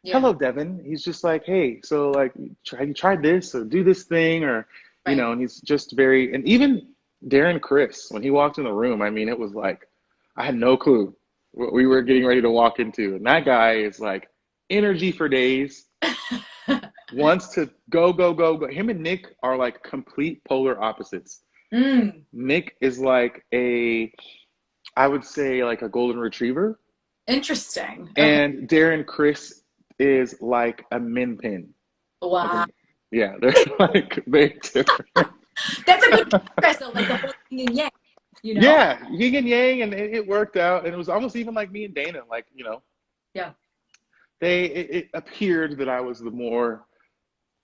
Yeah. Hello, Devin. He's just like, hey, so like, have you tried this or do this thing or, Right. and he's just very, and even Darren Chris, when he walked in the room, I mean, it was like, I had no clue what we were getting ready to walk into. And that guy is like energy for days, wants to go, go, go, go. Him and Nick are like complete polar opposites. Mm, Nick is like I would say like a golden retriever. interesting. Okay. And Darren Chris is like a min pin. Like Wow. yeah, they're like very different. That's a good contrast though, like the whole yin and yang, you know? Yeah, yin and yang, and it worked out. And it was almost even like me and Dana. Like, Yeah. it appeared that I was the more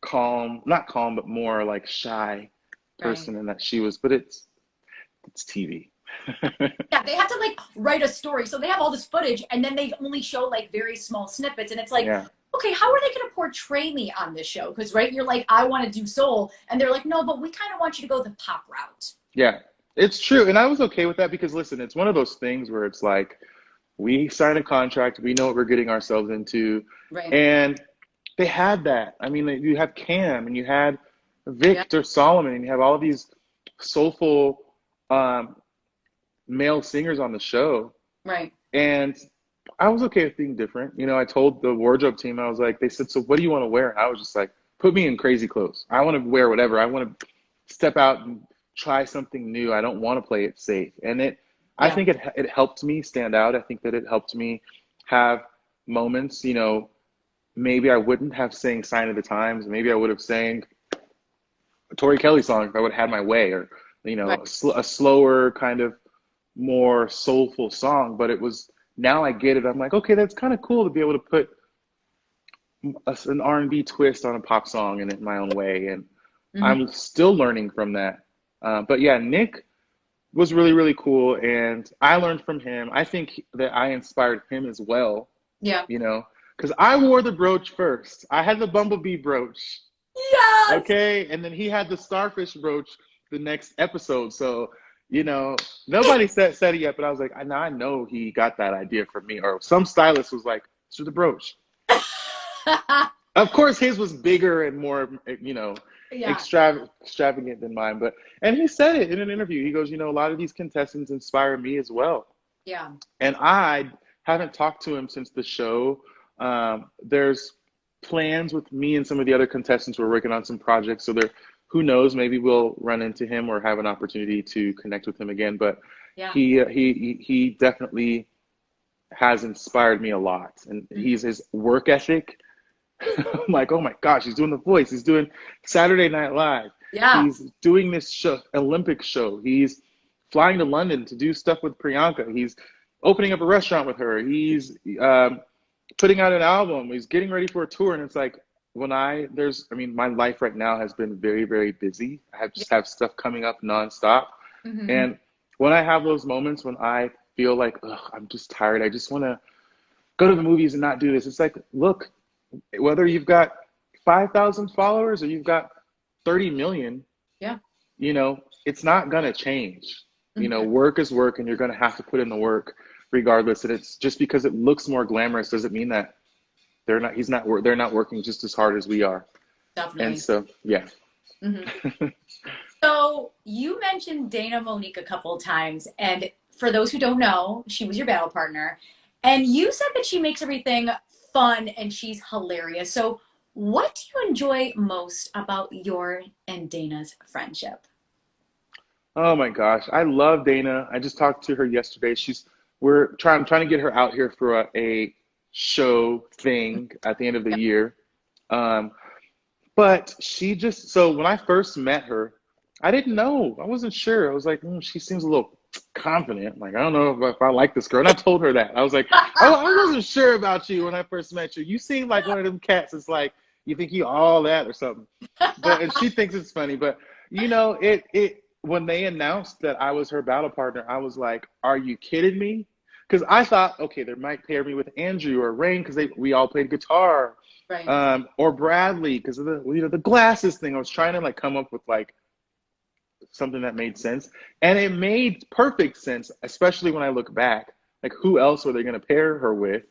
calm, not calm, but more like shy Right. person, and that she was. But it's TV. Yeah, they have to like write a story. So they have all this footage and then they only show like very small snippets. And it's like, Yeah, okay, how are they going to portray me on this show? Because, right, you're like, I want to do soul. And they're like, no, but we kind of want you to go the pop route. yeah, it's true, and I was okay with that because listen, it's one of those things where it's like we sign a contract, we know what we're getting ourselves into, Right. and they had that. I mean, you have Cam and you had Yeah. Victor Solomon, and you have all of these soulful um, male singers on the show, Right. and I was okay with being different. I told the wardrobe team, I was like, they said, so what do you want to wear? And I was just like, put me in crazy clothes. I want to wear whatever. I want to step out and try something new. I don't want to play it safe. And I Yeah. think it helped me stand out. I think that it helped me have moments, maybe I wouldn't have sang Sign of the Times. Maybe I would have sang a Tori Kelly song if I would have had my way, or, Right. a slower kind of more soulful song. But it was, now I get it. I'm like, okay, that's kind of cool to be able to put an R&B twist on a pop song in it my own way. And Hmm. I'm still learning from that. But yeah, Nick was really, really cool. And I learned from him. I think that I inspired him as well, Yeah. because I wore the brooch first. I had the bumblebee brooch, Yes. okay? And then he had the starfish brooch the next episode. So, nobody said it yet, but I was like, I know he got that idea from me. Or some stylist was like, it's for the brooch. Of course, his was bigger and more, Yeah. extravagant than mine. And he said it in an interview. He goes, a lot of these contestants inspire me as well. Yeah. And I haven't talked to him since the show. There's plans with me and some of the other contestants. We're working on some projects. So who knows, maybe we'll run into him or have an opportunity to connect with him again. But Yeah. he definitely has inspired me a lot. And his work ethic. I'm like, oh my gosh, he's doing The Voice. He's doing Saturday Night Live. Yeah. He's doing this show, Olympic show. He's flying to London to do stuff with Priyanka. He's opening up a restaurant with her. He's putting out an album. He's getting ready for a tour. And it's like, my life right now has been very, very busy. I just have stuff coming up nonstop. Hmm. And when I have those moments when I feel like, ugh, I'm just tired, I just want to go to the movies and not do this. It's like, look, whether you've got 5,000 followers or you've got 30 million, Yeah. it's not going to change. Hmm. Work is work, and you're going to have to put in the work regardless. And it's just because it looks more glamorous doesn't mean that they're not working just as hard as we are. And Definitely. so, yeah. Hmm. So you mentioned Dana Monique a couple of times, and for those who don't know, she was your battle partner. And you said that she makes everything fun and she's hilarious. So, what do you enjoy most about your and Dana's friendship? Oh my gosh, I love Dana. I just talked to her yesterday. I'm trying to get her out here for a show thing at the end of the Yeah. year. Um, but she just, so when I first met her, I didn't know. I wasn't sure. I was like, she seems a little confident. Like, I don't know if I like this girl. And I told her that. I was like, I wasn't sure about you when I first met you. You seem like one of them cats. It's like, you think you all that or something. And she thinks it's funny. But, when they announced that I was her battle partner, I was like, are you kidding me? Because I thought, okay, they might pair me with Andrew or Rain because we all played guitar, Right. or Bradley because of the glasses thing. I was trying to like come up with like something that made sense, and it made perfect sense, especially when I look back. Like, who else were they going to pair her with?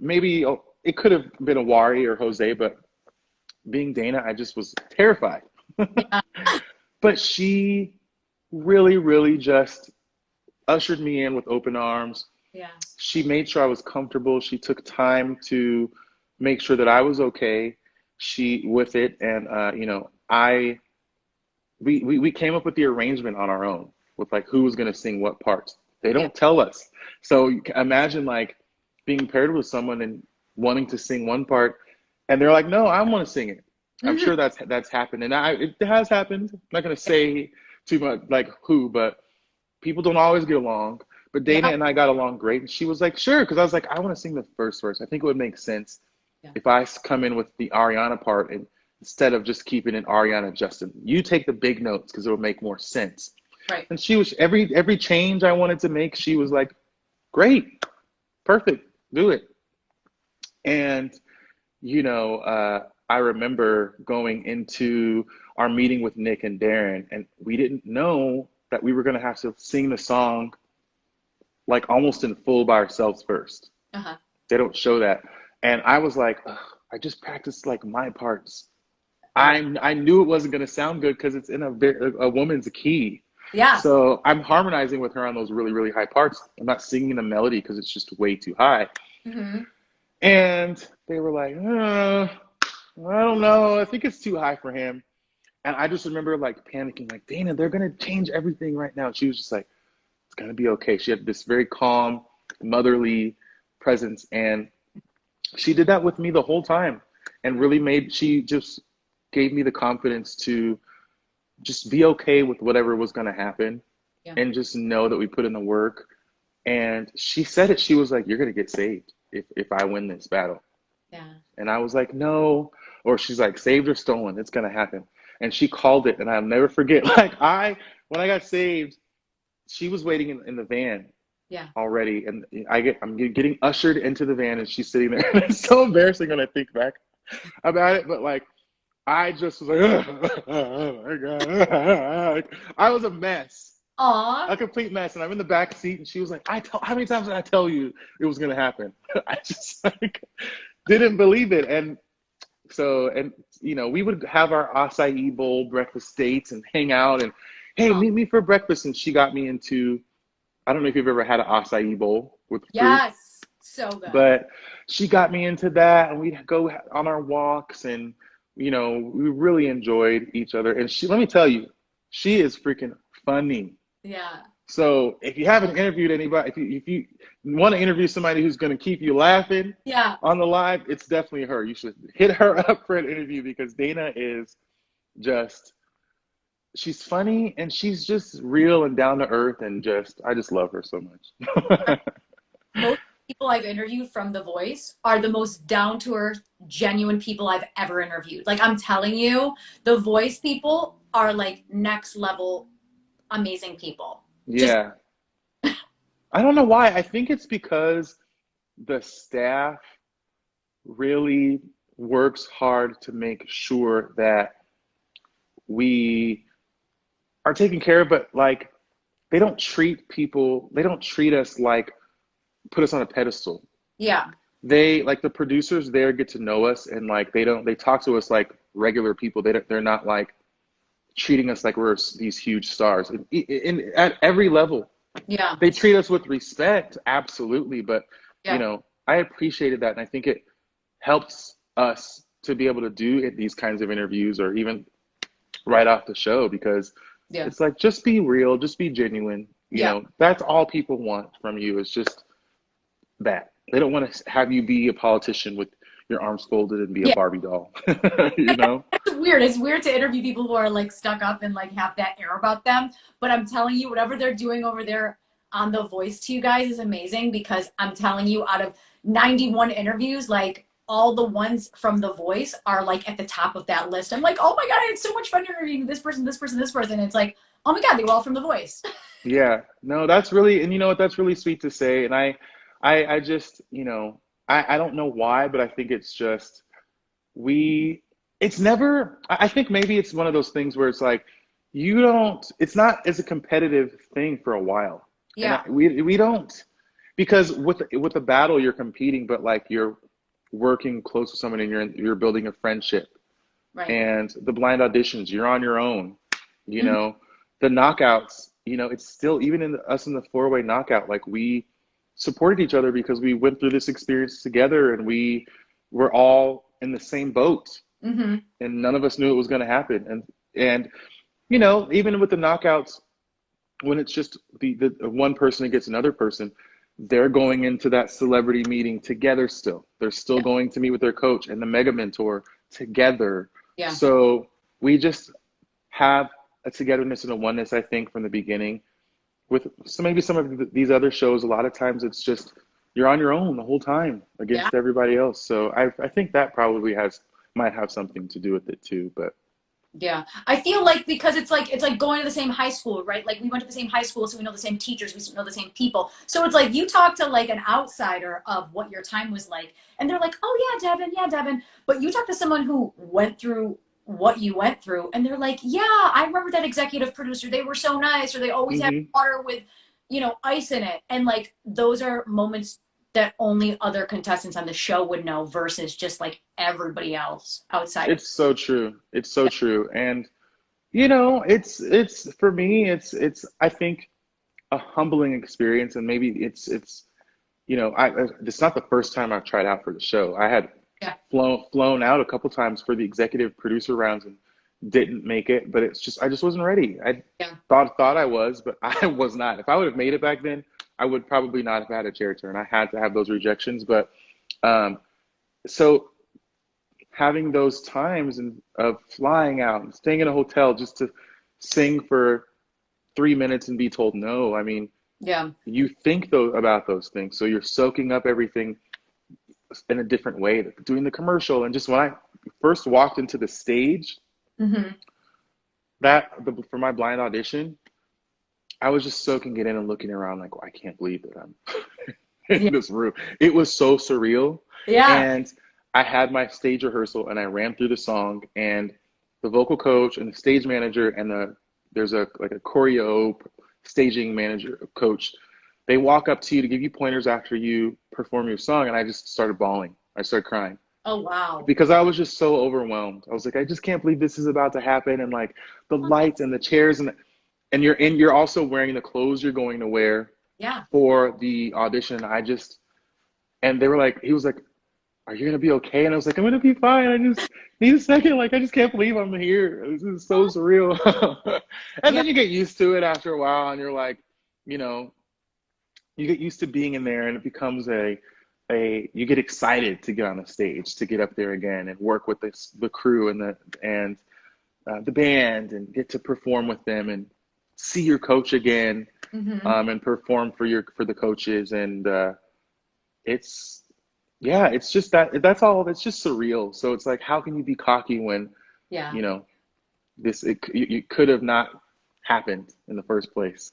Maybe it could have been a Wari or Jose, but being Dana, I just was terrified. Yeah. But she really, really just ushered me in with open arms. Yeah. She made sure I was comfortable. She took time to make sure that I was okay. She with it, and I we came up with the arrangement on our own with like who was gonna sing what parts. They Yeah. don't tell us. So you can imagine like being paired with someone and wanting to sing one part, and they're like, "No, I want to sing it." I'm Mhm. sure that's happened, and it has happened. I'm not gonna say too much like who, but people don't always get along. But Dana Yeah. and I got along great, and she was like, "Sure," because I was like, "I want to sing the first verse. I think it would make sense Yeah. if I come in with the Ariana part and instead of just keeping it Ariana Justin. You take the big notes because it will make more sense." Right. And she was every change I wanted to make, she was like, "Great, perfect, do it." And I remember going into our meeting with Nick and Darren, and we didn't know that we were going to have to sing the song like almost in full by ourselves first. Uh-huh. They don't show that. And I was like, ugh, I just practiced like my parts. Oh. I knew it wasn't going to sound good because it's in a woman's key. Yeah. So I'm harmonizing with her on those really, really high parts. I'm not singing the melody because it's just way too high. Mm-hmm. And they were like, I don't know. I think it's too high for him. And I just remember like panicking, like, Dana, they're going to change everything right now. And she was just like, it's going to be okay. She had this very calm, motherly presence. And she did that with me the whole time and she just gave me the confidence to just be okay with whatever was going to happen Yeah. and just know that we put in the work. And she said it. She was like, you're going to get saved if I win this battle. Yeah. And I was like, no. Or she's like, saved or stolen, it's going to happen. And she called it. And I'll never forget. When I got saved, she was waiting in the van Yeah. already. And I'm getting ushered into the van and she's sitting there. And it's so embarrassing when I think back about it. But like, I just was like, oh my God. I was a mess, Aw. a complete mess. And I'm in the back seat and she was like, how many times did I tell you it was going to happen? I just like didn't believe it. And so, we would have our acai bowl breakfast dates and hang out and, hey, Oh. meet me for breakfast. And she got me into, I don't know if you've ever had an acai bowl with fruit, Yes. So good. but she got me into that and we'd go on our walks and, we really enjoyed each other. And let me tell you, she is freaking funny. Yeah. So if you haven't interviewed anybody, if you want to interview somebody who's going to keep you laughing Yeah. on the live, it's definitely her. You should hit her up for an interview because Dana is just, she's funny and she's just real and down to earth and I just love her so much. Most people I've interviewed from The Voice are the most down to earth, genuine people I've ever interviewed. Like, I'm telling you, The Voice people are like next level amazing people. Just, Yeah. I don't know why. I think it's because the staff really works hard to make sure that we are taken care of, but like they don't treat us like put us on a pedestal. yeah. They like the producers there get to know us and like they talk to us like regular people. They're not like treating us like we're these huge stars at every level. Yeah. They treat us with respect, absolutely, but Yeah. I appreciated that, and I think it helps us to be able to do these kinds of interviews or even right off the show, because Yeah. it's like, just be real, just be genuine. Yeah. That's all people want from you, is just that. They don't want to have you be a politician with your arms folded and be a Yeah. Barbie doll. you know? It's weird. It's weird to interview people who are like stuck up and like have that air about them. But I'm telling you, whatever they're doing over there on The Voice to you guys is amazing, because I'm telling you, out of 91 interviews, like all the ones from The Voice are like at the top of that list. I'm like, oh my God, I had so much fun interviewing this person, this person, this person. It's like, oh my God, they were all from The Voice. Yeah. No, that's really, and you know what, that's really sweet to say. And I just, I don't know why, but I think it's just, we it's never, I think maybe it's one of those things where it's like, it's not as a competitive thing for a while. And Yeah. we don't, because with the battle you're competing, but like you're working close with someone and you're building a friendship. Right. And the blind auditions, you're on your own. you Mhm. know the knockouts, it's still, even in us in the four-way knockout, like, we supported each other because we went through this experience together, and we were all in the same boat, Mhm. and none of us knew it was going to happen. And even with the knockouts, when it's just the one person against another person, they're going into that celebrity meeting together still. They're still Yeah. going to meet with their coach and the mega mentor together. Yeah. So we just have a togetherness and a oneness, I think, from the beginning. With maybe some of these other shows, a lot of times it's just, you're on your own the whole time Yeah. against everybody else. So I think that probably might have something to do with it too. But Yeah. I feel like because it's like going to the same high school, right? Like we went to the same high school, so we know the same teachers, we know the same people. So it's like you talk to like an outsider of what your time was like, and they're like, "Oh yeah, Devin." But you talk to someone who went through what you went through, and they're like, "Yeah, I remember that executive producer. They were so nice, or they always had hmm water with, ice in it." And like those are moments that only other contestants on the show would know versus just like everybody else outside of. it's so true. It's so true. And it's for me, it's I think a humbling experience, and maybe it's it's not the first time I've tried out for the show. I had Yeah. flown out a couple times for the executive producer rounds and didn't make it, but I just wasn't ready. I Yeah. thought I was, but I was not. If I would have made it back then, I would probably not have had a chair turn. I had to have those rejections, but um, so having those times of flying out and staying in a hotel just to sing for 3 minutes and be told no. I mean, Yeah. you think about those things, so you're soaking up everything in a different way, doing the commercial. And just when I first walked into the stage, Hmm. for my blind audition, I was just soaking it in and looking around like, I can't believe that I'm Yeah. in this room. It was so surreal. Yeah. And I had my stage rehearsal and I ran through the song, and the vocal coach and the stage manager and there's a choreo staging manager coach. They walk up to you to give you pointers after you perform your song, and I just started bawling. I started crying Oh, wow. because I was just so overwhelmed. I was like, I just can't believe this is about to happen, and like the lights and the chairs, and you're also wearing the clothes you're going to wear Yeah. for the audition. And they were like, he was like, are you gonna be okay? And I was like, I'm gonna be fine. I just need a second. Like, I just can't believe I'm here. This is so surreal. And Yeah. then you get used to it after a while, and you're like, you know, you get used to being in there, and it becomes you get excited to get on the stage, to get up there again and work with the crew and the band, and get to perform with them and see your coach again, Hmm. and perform for the coaches. And it's yeah, it's just that's all. It's just surreal. So it's like, how can you be cocky when Yeah. you know you could have not happened in the first place?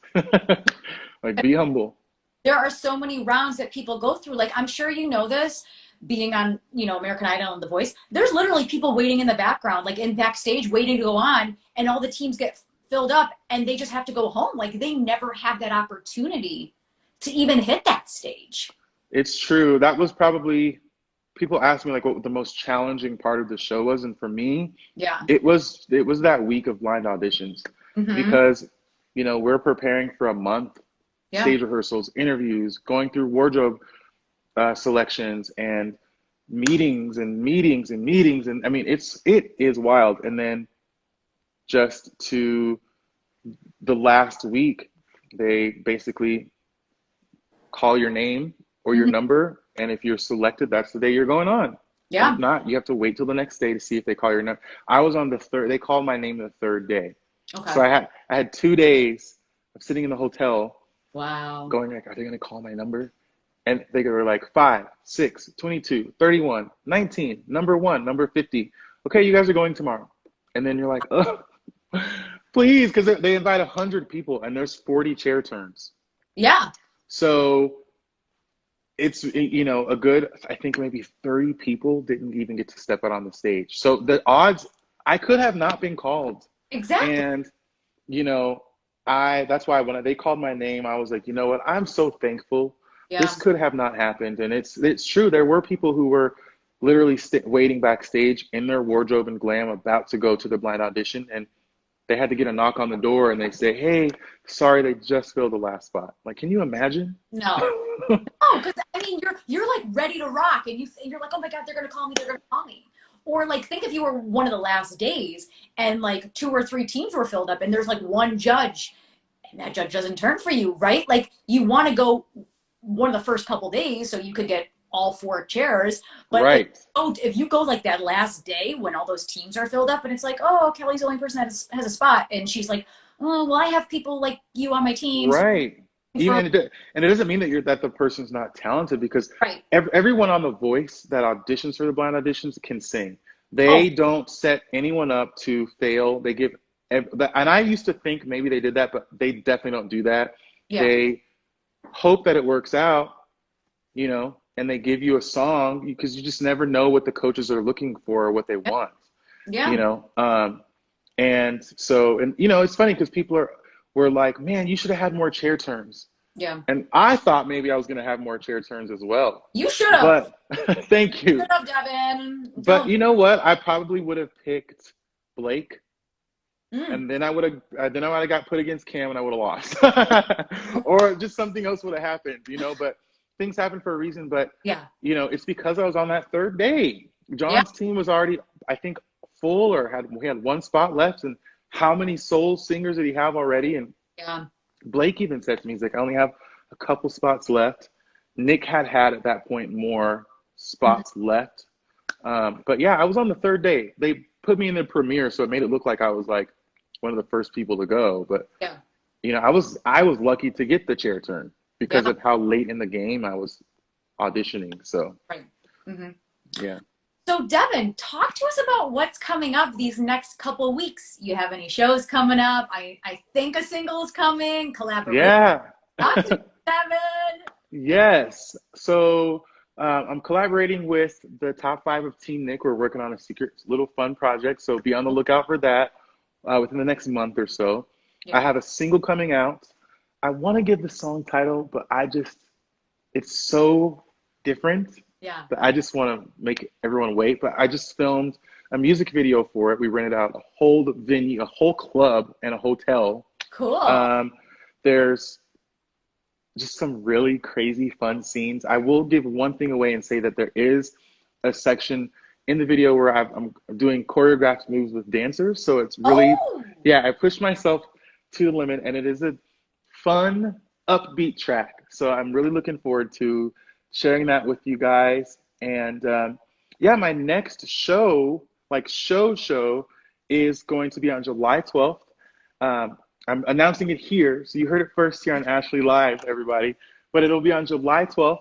Like, be humble. There are so many rounds that people go through. Like, I'm sure you know this, being on, American Idol and The Voice. There's literally people waiting in the background, like in backstage, waiting to go on, and all the teams get filled up and they just have to go home. Like, they never have that opportunity to even hit that stage. It's true. That was probably, people ask me like what the most challenging part of the show was, and for me, Yeah. it was that week of blind auditions, Hmm. because we're preparing for a month Yeah. stage rehearsals, interviews, going through wardrobe selections, and meetings and meetings and meetings. And I mean, it is wild. And then just to the last week, they basically call your name or your Mhm. number, and if you're selected, that's the day you're going on. And if Yeah. not, you have to wait till the next day to see if they call your number. I was on the third. They called my name the third day, Okay. so I had 2 days of sitting in the hotel, Wow. going like, are they gonna call my number? And they were like 5, 6, 22, 31, 19, number one, number 50. Okay, you guys are going tomorrow, and then you're like, oh, please, because they invite 100 people, and there's 40 chair turns. Yeah. So it's, a good, I think maybe 30 people didn't even get to step out on the stage. So the odds, I could have not been called. Exactly. And, you know, that's why when they called my name, I was like, you know what? I'm so thankful. This Yeah. could have not happened. And it's true. There were people who were literally waiting backstage in their wardrobe and glam, about to go to the blind audition. And they had to get a knock on the door, and they say, hey, sorry, they just filled the last spot. Like, can you imagine? No. No, because I mean, you're like ready to rock, and you're like, oh my god, they're gonna call me, they're gonna call me. Or like, think if you were one of the last days, and like 2 or 3 teams were filled up, and there's like one judge, and that judge doesn't turn for you, right? Like, you want to go one of the first couple days so you could get all 4 chairs. But Right. if you go like that last day when all those teams are filled up, and it's like, oh, Kelly's the only person that has a spot, and she's like, oh, well, I have people like you on my team. So Right. for And it doesn't mean that the person's not talented, because right. everyone on The Voice that auditions for the blind auditions can sing. Oh, They don't set anyone up to fail. They give, and I used to think maybe they did that, but they definitely don't do that. yeah. They hope that it works out, and they give you a song, because you just never know what the coaches are looking for or what they want, you Yeah. know. And so, and it's funny because people were like, man, you should have had more chair turns. Yeah. And I thought maybe I was going to have more chair turns as well. You should have. But thank Should you. have, Devin. I'm But telling you know what? I probably would have picked Blake, you. and then I would have got put against Cam, and I would have lost. Or just something else would have happened. But things happen for a reason. But Yeah. it's because I was on that third day. Yeah. John's team was already, I think, full, or we had one spot left. And how many soul singers did he have already? And Yeah. Blake even said to me, he's like, I only have a couple spots left. Nick had at that point more Mhm. spots left. But yeah, I was on the third day. They put me in the premiere, so it made it look like I was like one of the first people to go. But Yeah. I was lucky to get the chair turn because Yeah. of how late in the game I was auditioning. So Right. Hmm. yeah. So, Devin, talk to us about what's coming up these next couple of weeks. You have any shows coming up? I think a single is coming. Collaborate. Yeah. Talk to me, Devin. Yes. So I'm collaborating with the top 5 of Team Nick. We're working on a secret little fun project. So be on the lookout for that within the next month or so. I Yeah. have a single coming out. I want to give the song title, but it's so different Yeah. that I just want to make everyone wait. But I just filmed a music video for it. We rented out a whole venue, a whole club, and a hotel. Cool. Um, there's just some really crazy fun scenes. I will give one thing away and say that there is a section in the video where I'm doing choreographed moves with dancers. So it's really, Oh, yeah, I pushed myself to the limit, and it is a fun, upbeat track. So I'm really looking forward to sharing that with you guys. And yeah, my next show, like show, is going to be on July 12th. I'm announcing it here, so you heard it first here on Ashley Live, everybody. But it'll be on July 12th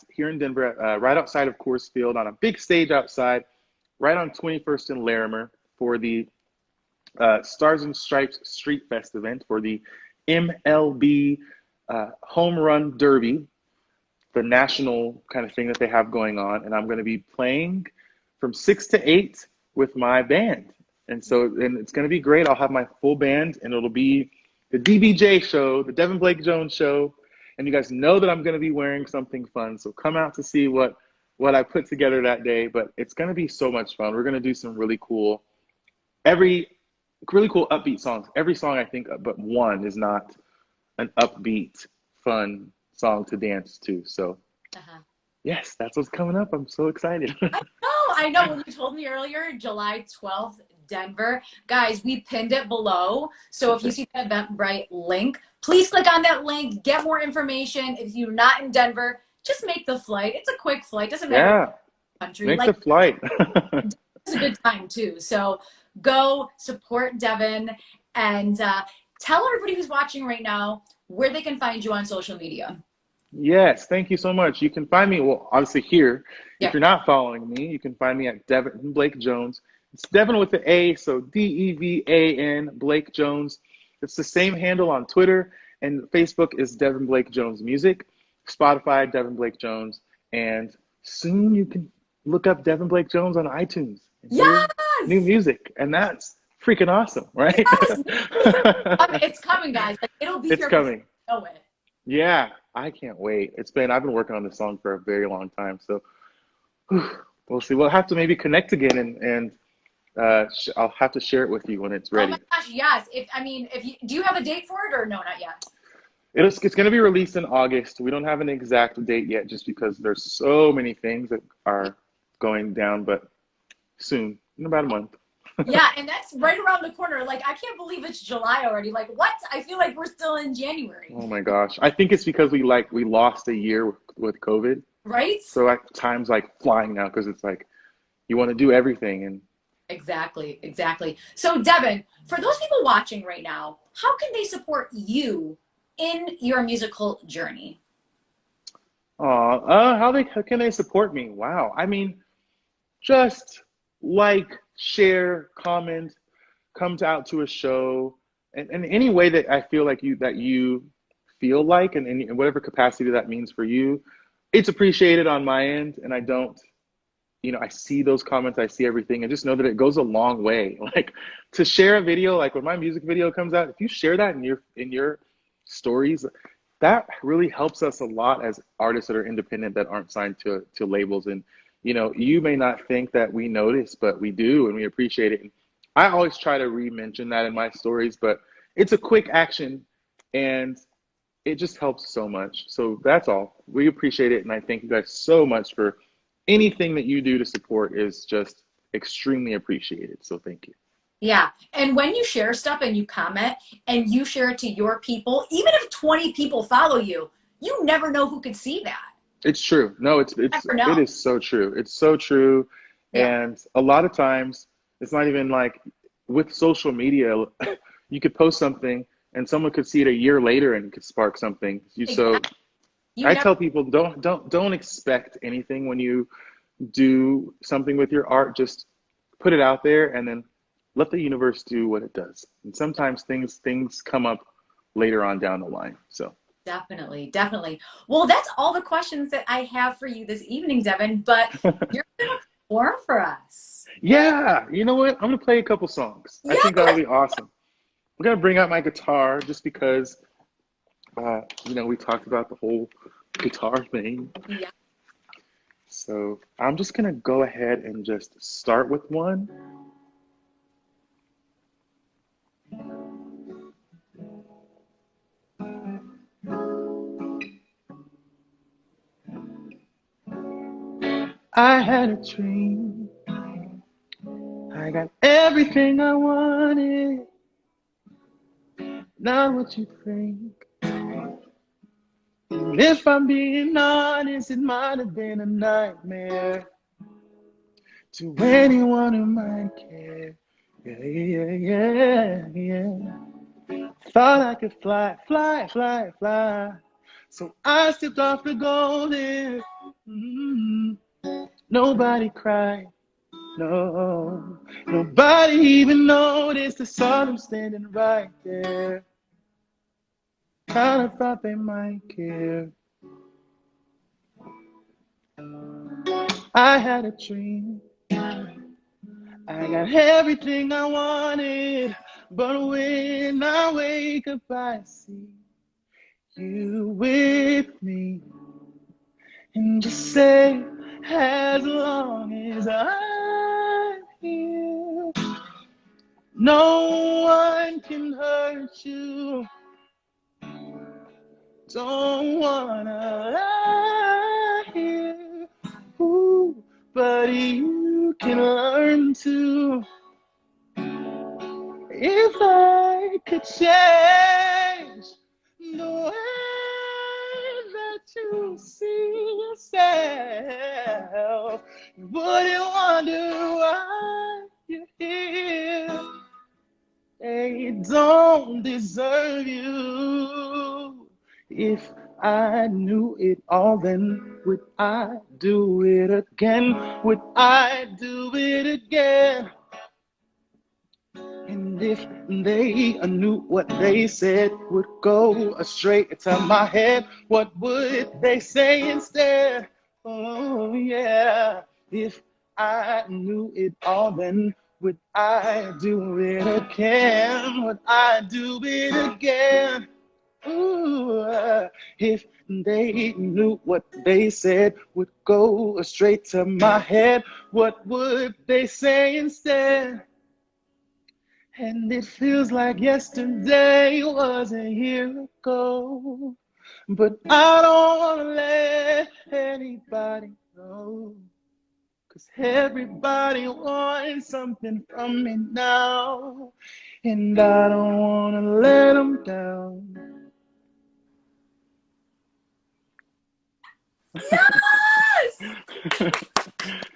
here in Denver, right outside of Coors Field, on a big stage outside, right on 21st and Larimer, for the Stars and Stripes Street Fest event, for the MLB Home Run Derby, the national kind of thing that they have going on. And I'm going to be playing from 6 to 8 with my band. And it's going to be great. I'll have my full band, and it'll be the DBJ show, the Devan Blake Jones show. And you guys know that I'm going to be wearing something fun. So come out to see what I put together that day. But it's going to be so much fun. We're going to do some really cool upbeat songs. Every song, I think, but one is not an upbeat, fun song to dance to. So yes, that's what's coming up. I'm so excited. I know. When you told me earlier, July 12th, Denver. Guys, we pinned it below. So if you see the Eventbrite link, please click on that link, get more information. If you're not in Denver, just make the flight. It's a quick flight. Doesn't matter Yeah, country. make Like, the flight. it's a good time too. So go support Devan and tell everybody who's watching right now where they can find you on social media. Yes, thank you so much. You can find me, well, obviously here. If Yeah. you're not following me, you can find me at Devan Blake Jones. It's Devan with the A, so Devan Blake Jones. It's the same handle on Twitter, and Facebook is Devan Blake Jones Music, Spotify, Devan Blake Jones, and soon you can look up Devan Blake Jones on iTunes and hear Yes. new music, and that's freaking awesome, right? Yes. It's coming, guys. Like, it'll be It's here before coming. you know it. Yeah, I can't wait. I've been working on this song for a very long time, so we'll see. We'll have to maybe connect again, and I'll have to share it with you when it's Oh my ready. gosh, yes. If you do you have a date for it or no, not yet? It's going to be released in August. We don't have an exact date yet, just because there's so many things that Yeah. are going down, but soon, in about a month. Yeah, and that's right around the corner. Like, I can't believe it's July already. Like, what? I feel like we're still in January. Oh my gosh, I think it's because we lost a year with COVID, Right? so like time's like flying now because it's like you want to do everything and. Exactly, exactly. So, Devan, for those people watching right now, how can they support you in your musical journey? How can they support me? Wow. I mean, just like, share, comment, out to a show, and any way that I feel like you feel like, and in whatever capacity that means for you, it's appreciated on my end, and I don't. I see those comments, I see everything, and just know that it goes a long way. Like, to share a video, like when my music video comes out, if you share that in your stories, that really helps us a lot as artists that are independent, that aren't signed to labels. And you may not think that we notice, but we do, and we appreciate it. And I always try to re-mention that in my stories, but it's a quick action, and it just helps so much. So that's all. We appreciate it, and I thank you guys so much for anything that you do to support. Is just extremely appreciated. So thank you. Yeah. And when you share stuff and you comment and you share it to your people, even if 20 people follow you, you never know who could see that. It's true. No, Never it know. is so true. It's so true. Yeah. And a lot of times it's not even like, with social media, you could post something and someone could see it a year later and it could spark something. So Exactly. You I never. tell people, don't expect anything when you do something with your art. Just put it out there, and then let the universe do what it does. And sometimes things come up later on down the line. So Definitely, definitely. Well, that's all the questions that I have for you this evening, Devan, but you're going to perform for us. yeah, you know what? I'm gonna play a couple songs. I think that'll Yes. be awesome. I'm gonna bring out my guitar just because we talked about the whole guitar thing. Yeah. So I'm just gonna go ahead and just start with one. I had a dream. I got everything I wanted. Not what you think. And if I'm being honest, it might have been a nightmare to anyone who might care. Yeah, yeah, yeah, yeah. Thought I could fly, fly, fly, fly. So I stepped off the golden. Nobody cried. No, nobody even noticed. I saw them standing right there. Kinda thought they might care. I had a dream. I got everything I wanted. But when I wake up, I see you with me. And just say, as long as I'm here, no one can hurt you. don't wanna lie here. Ooh, but you can learn to. If I could change the way that you see yourself, you wouldn't wonder why you're here. They don't deserve you. If I knew it all, then would I do it again? Would I do it again? And if they knew what they said would go straight to my head, what would they say instead? Oh yeah, if I knew it all, then would I do it again? Would I do it again? Ooh, if they knew what they said would go straight to my head, what would they say instead? And it feels like yesterday was a year ago. But I don't want to let anybody know. 'Cause everybody wants something from me now. And I don't want to let them down. Yes!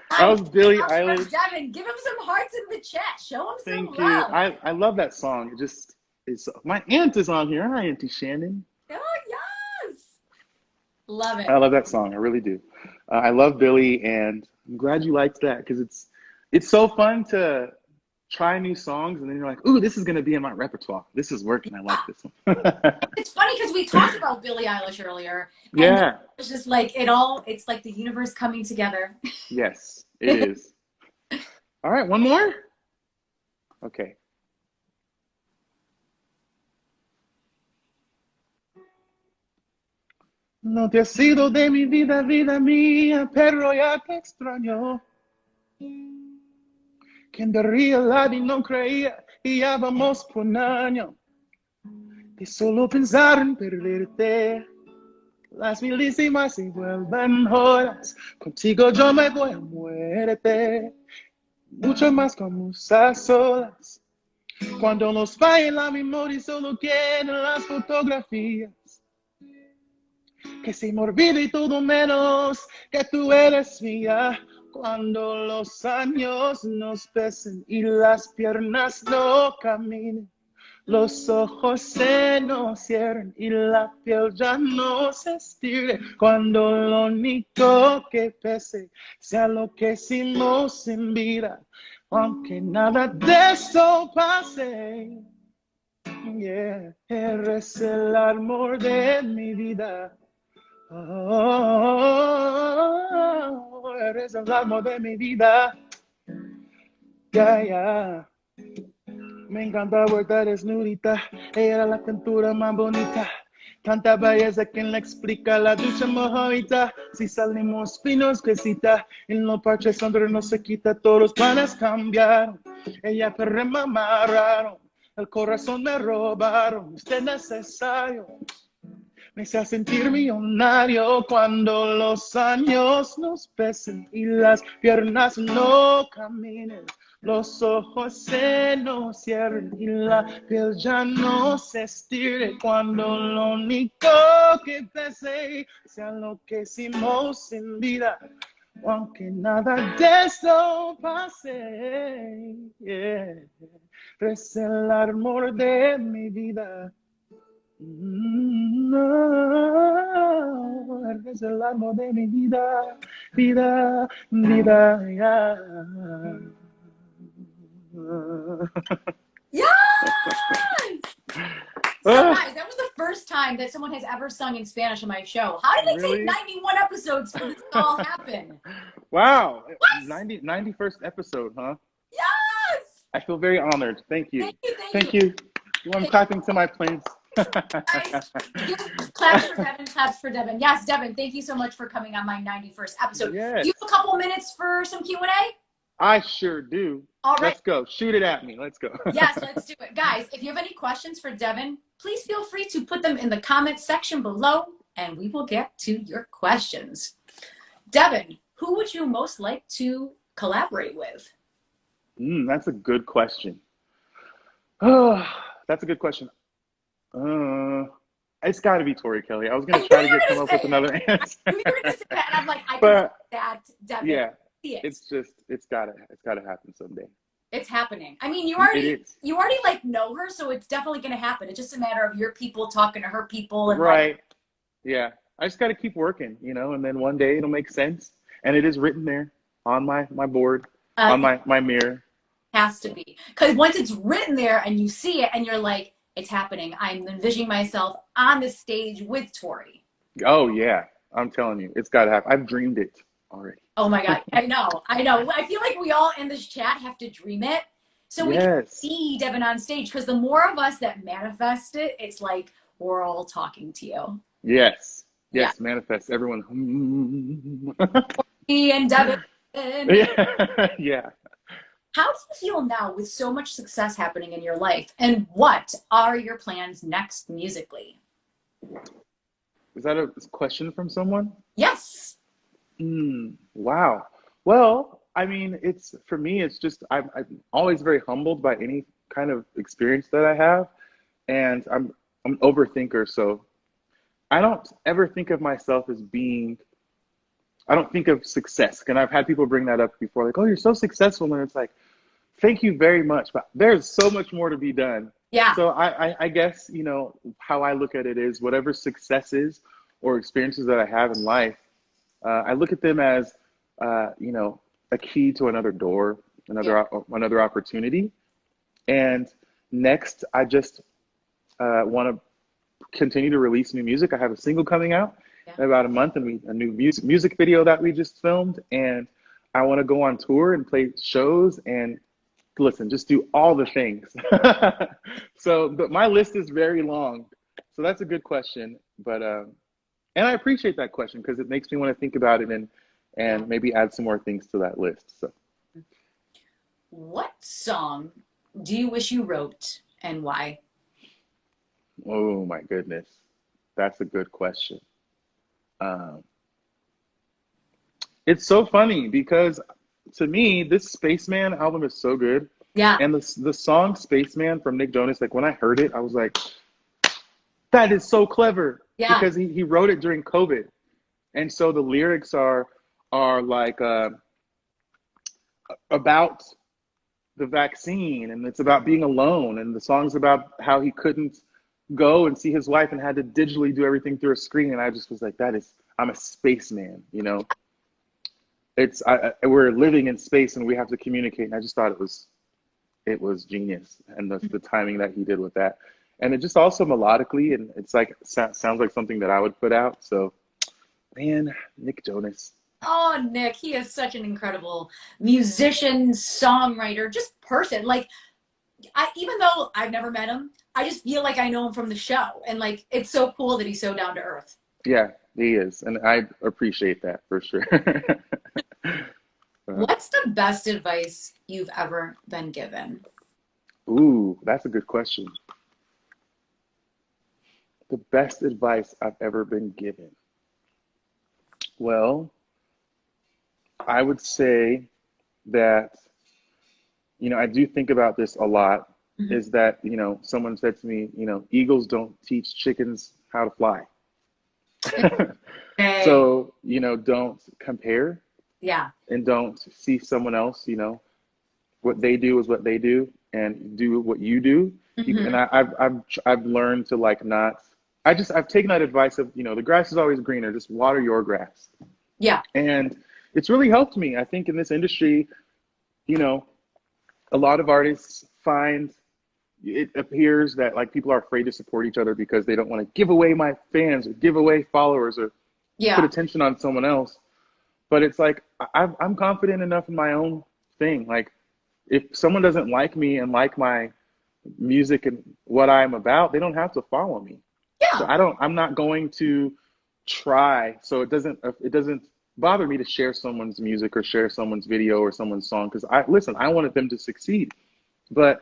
That was Billie Eilish. Devin, give him some hearts in the chat. Show him some Thank you. love. I love that song. It just is. My aunt is on here. Hi, Auntie Shannon. Oh, yes. Love it. I love that song. I really do. I love Billie, and I'm glad you liked that because it's so fun to try new songs, and then you're like, ooh, this is going to be in my repertoire. This is working. I like this one. It's funny because we talked about Billie Eilish earlier. And Yeah. it's just like it's like the universe coming together. Yes, it is. All right, one more? Okay. No te has sido de mi vida, vida mía, pero ya te extraño. Quien de real y no creía, y ya vamos por un año. De solo pensar en perderte. Las milísimas se vuelven horas. Contigo yo me voy a muerte. Mucho más como esas solas. Cuando nos falle la memoria y solo queden las fotografías. Que se me olvide todo menos que tú eres mía. Cuando los años nos pesen y las piernas no caminen. Los ojos se nos cierren y la piel ya no se estire. Cuando lo único que pese sea lo que hicimos en vida. Aunque nada de eso pase. Yeah, eres el amor de mi vida. Oh, eres el amor de mi vida. Yeah, yeah. Me encanta vuelta desnudita, ella era la pintura más bonita. Tanta belleza que la explica la ducha mojadita. Si salimos finos, quesita, en los parches donde no se quita, todos los planes cambiaron. Ella me amarraron, el corazón me robaron. Usted es necesario, me hace sentir millonario cuando los años nos pesen y las piernas no caminen. Los ojos se nos cierren y la piel ya no se estire. Cuando lo único que pese sea lo que hicimos en vida. Aunque nada de eso pase. Yeah. Es el amor de mi vida. No, eres el amor de mi vida. Vida, vida, yeah. Yes! So guys, that was the first time that someone has ever sung in Spanish on my show. How did it take 91 episodes for this to all happen? Wow. 91st episode, huh? Yes! I feel very honored. Thank you. Thank you. I'm clapping to my planes. Guys, claps for Devin, claps for Devin. Yes, Devin, thank you so much for coming on my 91st episode. Yes. Do you have a couple minutes for some Q&A? I sure do. All right. Let's go. Shoot it at me. Let's go. Yes, let's do it. Guys, if you have any questions for Devan, please feel free to put them in the comments section below and we will get to your questions. Devan, who would you most like to collaborate with? That's a good question. Oh, that's a good question. It's got to be Tori Kelly. I was I gonna knew try you to were come going to up with say it. another I answer, knew you were going to say that. And I'm like, I can see but that, Devan. yeah, See it. it's gotta happen someday. It's happening. I mean, It is. you already like know her, so it's definitely going to happen. It's just a matter of your people talking to her people and like, Right. Yeah. I just got to keep working, and then one day it'll make sense. And it is written there on my board, on it my mirror. has to be. Because once it's written there and you see it and you're like, it's happening. I'm envisioning myself on the stage with Tori. Oh yeah. I'm telling you, it's got to happen. I've dreamed it already. Oh my God. I know. I know. I feel like we all in this chat have to dream it so we can Yes. see Devan on stage. Because the more of us that manifest it, it's like we're all talking to you. Yes. Yeah. Yes. Manifest. Everyone. Me and Devan. Yeah. Yeah. How do you feel now with so much success happening in your life? And what are your plans next musically? Is that a question from someone? Yes. Wow. Well, I mean, it's for me, it's just I'm always very humbled by any kind of experience that I have, and I'm an overthinker, so I don't ever think of myself as being. I don't think of success, and I've had people bring that up before, like, "Oh, you're so successful," and it's like, "Thank you very much," but there's so much more to be done. Yeah. So I guess how I look at it is whatever successes or experiences that I have in life. I look at them as, a key to another door, Yeah. another opportunity. And next, I just want to continue to release new music. I have a single coming out Yeah. in about a month, and a new music video that we just filmed. And I want to go on tour and play shows and listen, just do all the things. But my list is very long. So that's a good question, but and I appreciate that question because it makes me want to think about it and Yeah. maybe add some more things to that list. So, What song do you wish you wrote and why? oh my goodness, that's a good question. Um, it's so funny because to me, this Spaceman album is so good, Yeah. and the song Spaceman from Nick Jonas, like when I heard it, I was like, that is so clever Yeah. because he wrote it during COVID, and so the lyrics are like about the vaccine, and it's about being alone, and the song's about how he couldn't go and see his wife and had to digitally do everything through a screen, and I just was like, I'm a spaceman. We're living in space and we have to communicate, and I just thought it was genius, and the timing that he did with that, and it just also melodically, and it's like sounds like something that I would put out. So man, Nick Jonas. Oh, Nick, he is such an incredible musician, songwriter, just person. Like, even though I've never met him, I just feel like I know him from the show. And like, it's so cool that he's so down to earth. Yeah, he is, and I appreciate that for sure. What's the best advice you've ever been given? Ooh, that's a good question. The best advice I've ever been given. Well, I would say that, I do think about this a lot, Mhm. is that, someone said to me, eagles don't teach chickens how to fly. Okay. So, don't compare Yeah. and don't see someone else, what they do is what they do, and do what you do. And Hmm. I've learned to like not, I've taken that advice of, the grass is always greener, just water your grass. Yeah. And it's really helped me. I think in this industry, you know, a lot of artists find it appears that like people are afraid to support each other because they don't want to give away my fans or give away followers or put Yeah. attention on someone else. But it's like I'm confident enough in my own thing. Like if someone doesn't like me and like my music and what I'm about, they don't have to follow me. So Yeah. I'm not going to try so it doesn't bother me to share someone's music or share someone's video or someone's song, because I wanted them to succeed. But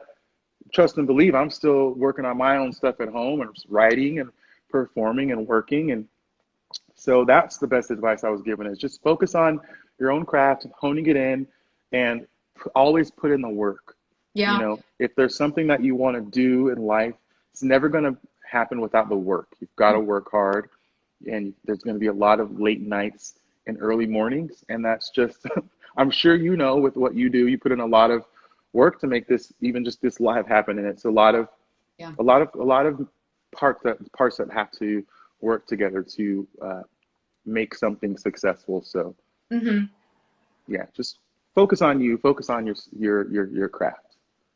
trust and believe, I'm still working on my own stuff at home and writing and performing and working. And so that's the best advice I was given, is just focus on your own craft, honing it in, and always put in the work. You Yeah. know, if there's something that you want to do in life, it's never going to happen without the work. You've got to work hard, and there's going to be a lot of late nights and early mornings. And that's just, I'm sure, you know, with what you do, you put in a lot of work to make this, even just this live happen. And it's a lot of parts that have to work together to make something successful. So yeah, just focus on you, focus on your craft.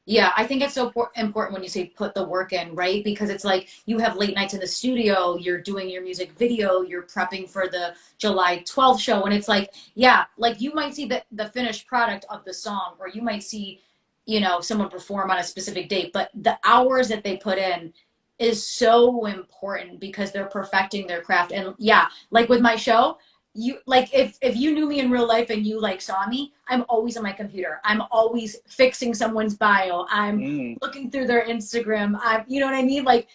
Yeah, I think it's so important when you say put the work in, right? Because it's like you have late nights in the studio, you're doing your music video, you're prepping for the July 12th show. And it's like, yeah, like you might see the finished product of the song, or you might see, you know, someone perform on a specific date, but the hours that they put in is so important because they're perfecting their craft. And yeah, like with my show, you like if you knew me in real life and you like saw me, I'm always on my computer, I'm always fixing someone's bio, I'm looking through their Instagram, I'm, you know what I mean, like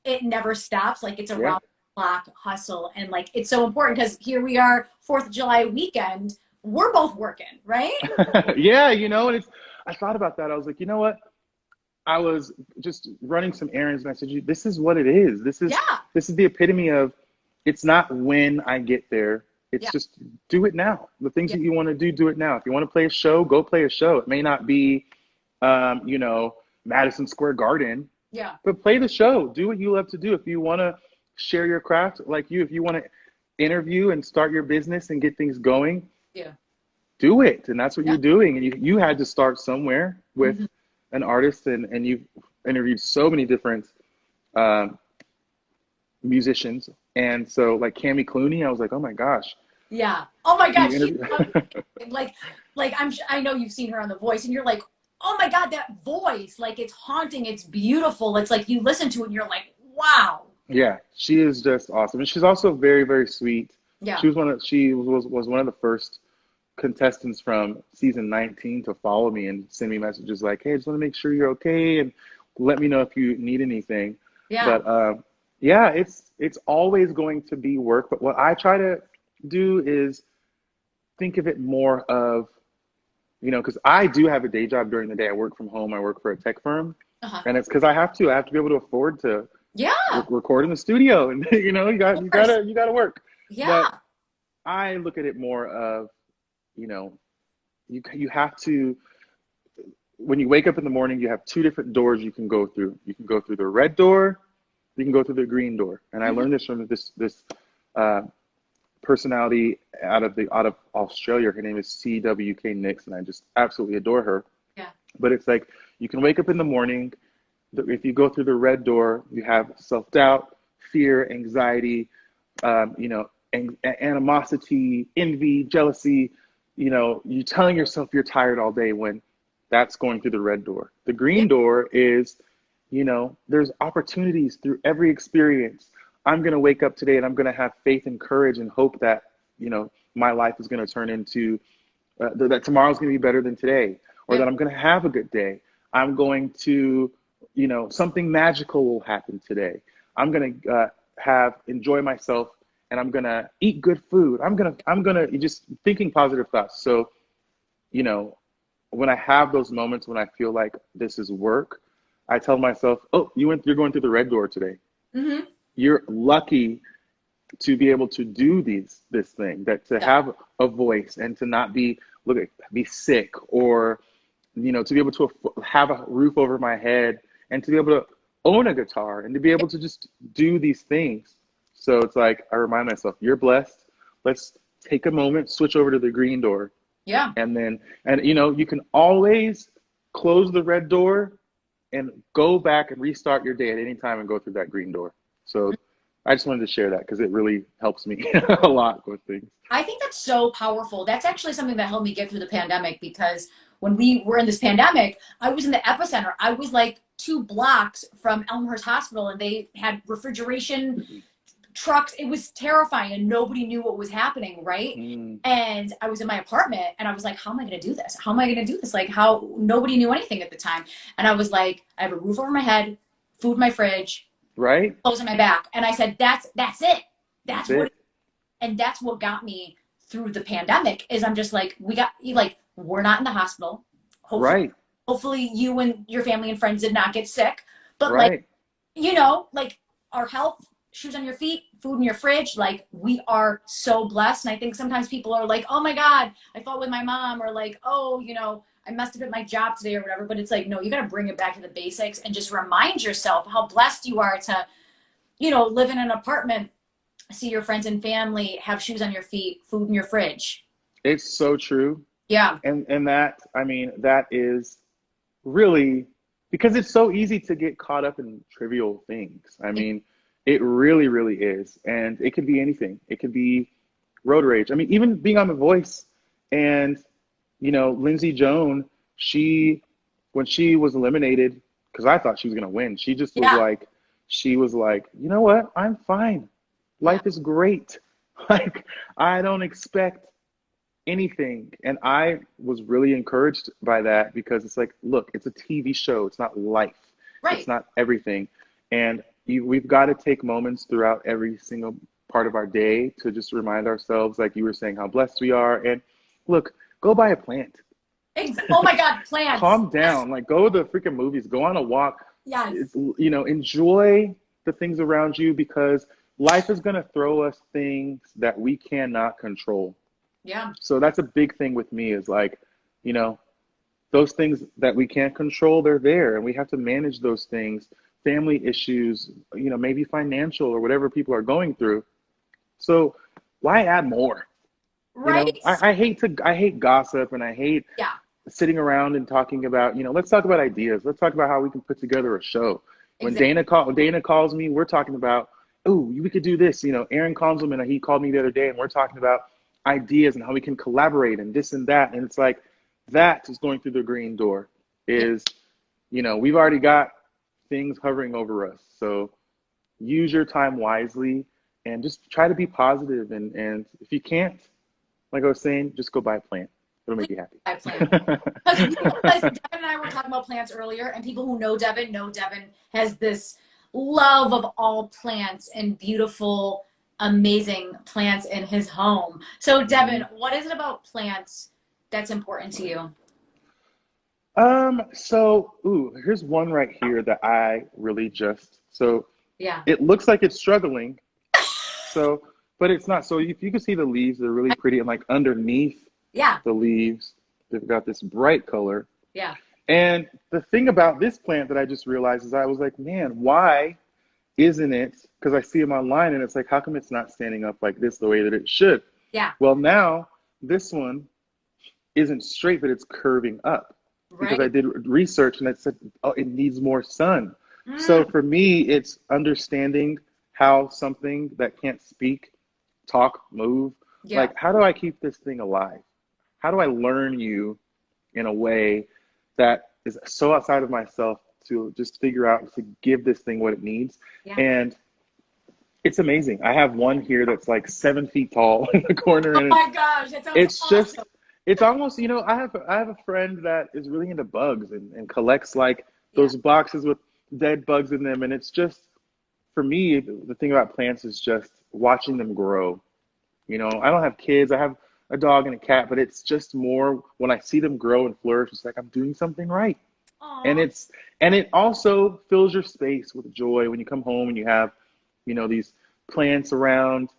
it never stops, like it's a round the clock hustle. And like it's so important because here we are, 4th of July weekend, we're both working, right? Yeah, you know, and I thought about that. I was like, you know what, I was just running some errands and I said, this is what it is. This is the epitome of, it's not when I get there. It's just do it now. The things that you want to do it now. If you want to play a show, go play a show. It may not be, you know, Madison Square Garden. Yeah. But play the show. Do what you love to do. If you want to share your craft, if you want to interview and start your business and get things going, do it. And that's what you're doing. And you had to start somewhere with an artist, and you've interviewed so many different musicians. And so like Cammy Clooney, I was like, oh my gosh. Yeah. Oh my gosh. I know you've seen her on The Voice, and you're like, oh my God, that voice, like it's haunting. It's beautiful. It's like you listen to it and you're like, wow. Yeah. She is just awesome. And she's also very, very sweet. Yeah. She was one of the first contestants from season 19 to follow me and send me messages like, hey, I just want to make sure you're okay, and let me know if you need anything. Yeah. But yeah, it's always going to be work. But what I try to do is think of it more of, you know, because I do have a day job during the day. I work from home. I work for a tech firm. And it's because I have to be able to afford to record in the studio, and you know, you gotta work. Yeah. But I look at it more of, you know, you have to, when you wake up in the morning, you have 2 different doors you can go through. You can go through the red door, you can go through the green door. And I learned this from this personality out of Australia. Her name is C.W.K. Nix, and I just absolutely adore her. Yeah. But it's like, you can wake up in the morning, if you go through the red door, you have self-doubt, fear, anxiety, you know, animosity, envy, jealousy. You know, you telling yourself you're tired all day, when that's going through the red door. The green door is, you know, there's opportunities through every experience. I'm going to wake up today and I'm going to have faith and courage and hope that, you know, my life is going to turn into, that tomorrow's going to be better than today, or that I'm going to have a good day. I'm going to, you know, something magical will happen today. I'm going to enjoy myself, and I'm going to eat good food. I'm going to just thinking positive thoughts. So, you know, when I have those moments when I feel like this is work, I tell myself, oh, you're going through the red door today. You're lucky to be able to do this thing, that to have a voice and to not be sick, or, you know, to be able to have a roof over my head, and to be able to own a guitar, and to be able to just do these things. So it's like, I remind myself, you're blessed. Let's take a moment, switch over to the green door. Yeah. And you know, you can always close the red door and go back and restart your day at any time and go through that green door. So I just wanted to share that because it really helps me a lot with things. I think that's so powerful. That's actually something that helped me get through the pandemic, because when we were in this pandemic, I was in the epicenter. I was like 2 blocks from Elmhurst Hospital, and they had refrigeration trucks. It was terrifying and nobody knew what was happening, right? Mm. And I was in my apartment and I was like, how am I going to do this? How am I going to do this? Like, how nobody knew anything at the time. And I was like, I have a roof over my head, food in my fridge, Right? clothes on my back. And I said, that's it. That's That's what, it. and that's what got me through the pandemic is I'm just like, we're not in the hospital. Hopefully, Right. hopefully you and your family and friends did not get sick, but like, Right. like our health, shoes on your feet, food in your fridge, like we are so blessed. And I think sometimes people are like, oh my God, I fought with my mom, or like, oh, I messed up at my job today or whatever. But it's like, no, you got to bring it back to the basics and just remind yourself how blessed you are to, live in an apartment, see your friends and family, have shoes on your feet, food in your fridge. It's so true. Yeah. And that, I mean, that is really because it's so easy to get caught up in trivial things. I mean, it really, really is. And it could be anything. It could be road rage. I mean, even being on The Voice and, Lindsay Jones, when she was eliminated, because I thought she was going to win, Yeah. she was like, you know what? I'm fine. Yeah. Life is great. Like, I don't expect anything. And I was really encouraged by that because it's like, look, it's a TV show. It's not life. It's Right. not everything. And we've got to take moments throughout every single part of our day to just remind ourselves, like you were saying, how blessed we are. And look, go buy a plant. Oh my God, plants. Calm down. Like, go to the freaking movies. Go on a walk. Yes. It's, enjoy the things around you because life is going to throw us things that we cannot control. Yeah. So that's a big thing with me is like, those things that we can't control, they're there and we have to manage those things, family issues, maybe financial or whatever people are going through. So why add more? Right. I hate gossip and I hate Yeah. sitting around and talking about, let's talk about ideas. Let's talk about how we can put together a show. When Exactly. Dana calls me, we're talking about, oh, we could do this. Aaron Conzelman, he called me the other day and we're talking about ideas and how we can collaborate and this and that. And it's like, that is going through the green door Yeah. is, we've already got things hovering over us. So use your time wisely and just try to be positive. And if you can't, like I was saying, just go buy a plant. It'll make you happy. I plant. Because Devin and I were talking about plants earlier, and people who know Devin has this love of all plants and beautiful, amazing plants in his home. So, Devin, what is it about plants that's important to you? Here's one right here that I really Yeah. it looks like it's struggling. So, but it's not. So if you can see the leaves, they're really pretty. And like underneath Yeah. the leaves, they've got this bright color. Yeah. And the thing about this plant that I just realized is I was like, man, why isn't it? Because I see them online and it's like, how come it's not standing up like this the way that it should? Yeah. Well, now this one isn't straight, but it's curving up because I Right. did research and it said, oh, it needs more sun. So Mm. for me, it's understanding how something that can't speak, talk, move, Yeah. like how do I keep this thing alive? How do I learn you in a way that is so outside of myself to just figure out to give this thing what it needs? Yeah. And it's amazing. I have one here that's like 7 feet tall in the corner, Oh and my gosh, that sounds it's awesome. just it's almost I have a friend that is really into bugs and collects like Yeah. those boxes with dead bugs in them, and it's just for me the thing about plants is just watching them grow. I don't have kids. I have a dog and a cat, but it's just more when I see them grow and flourish, it's like I'm doing something right. And Aw. it also fills your space with joy when you come home and you have, these plants around.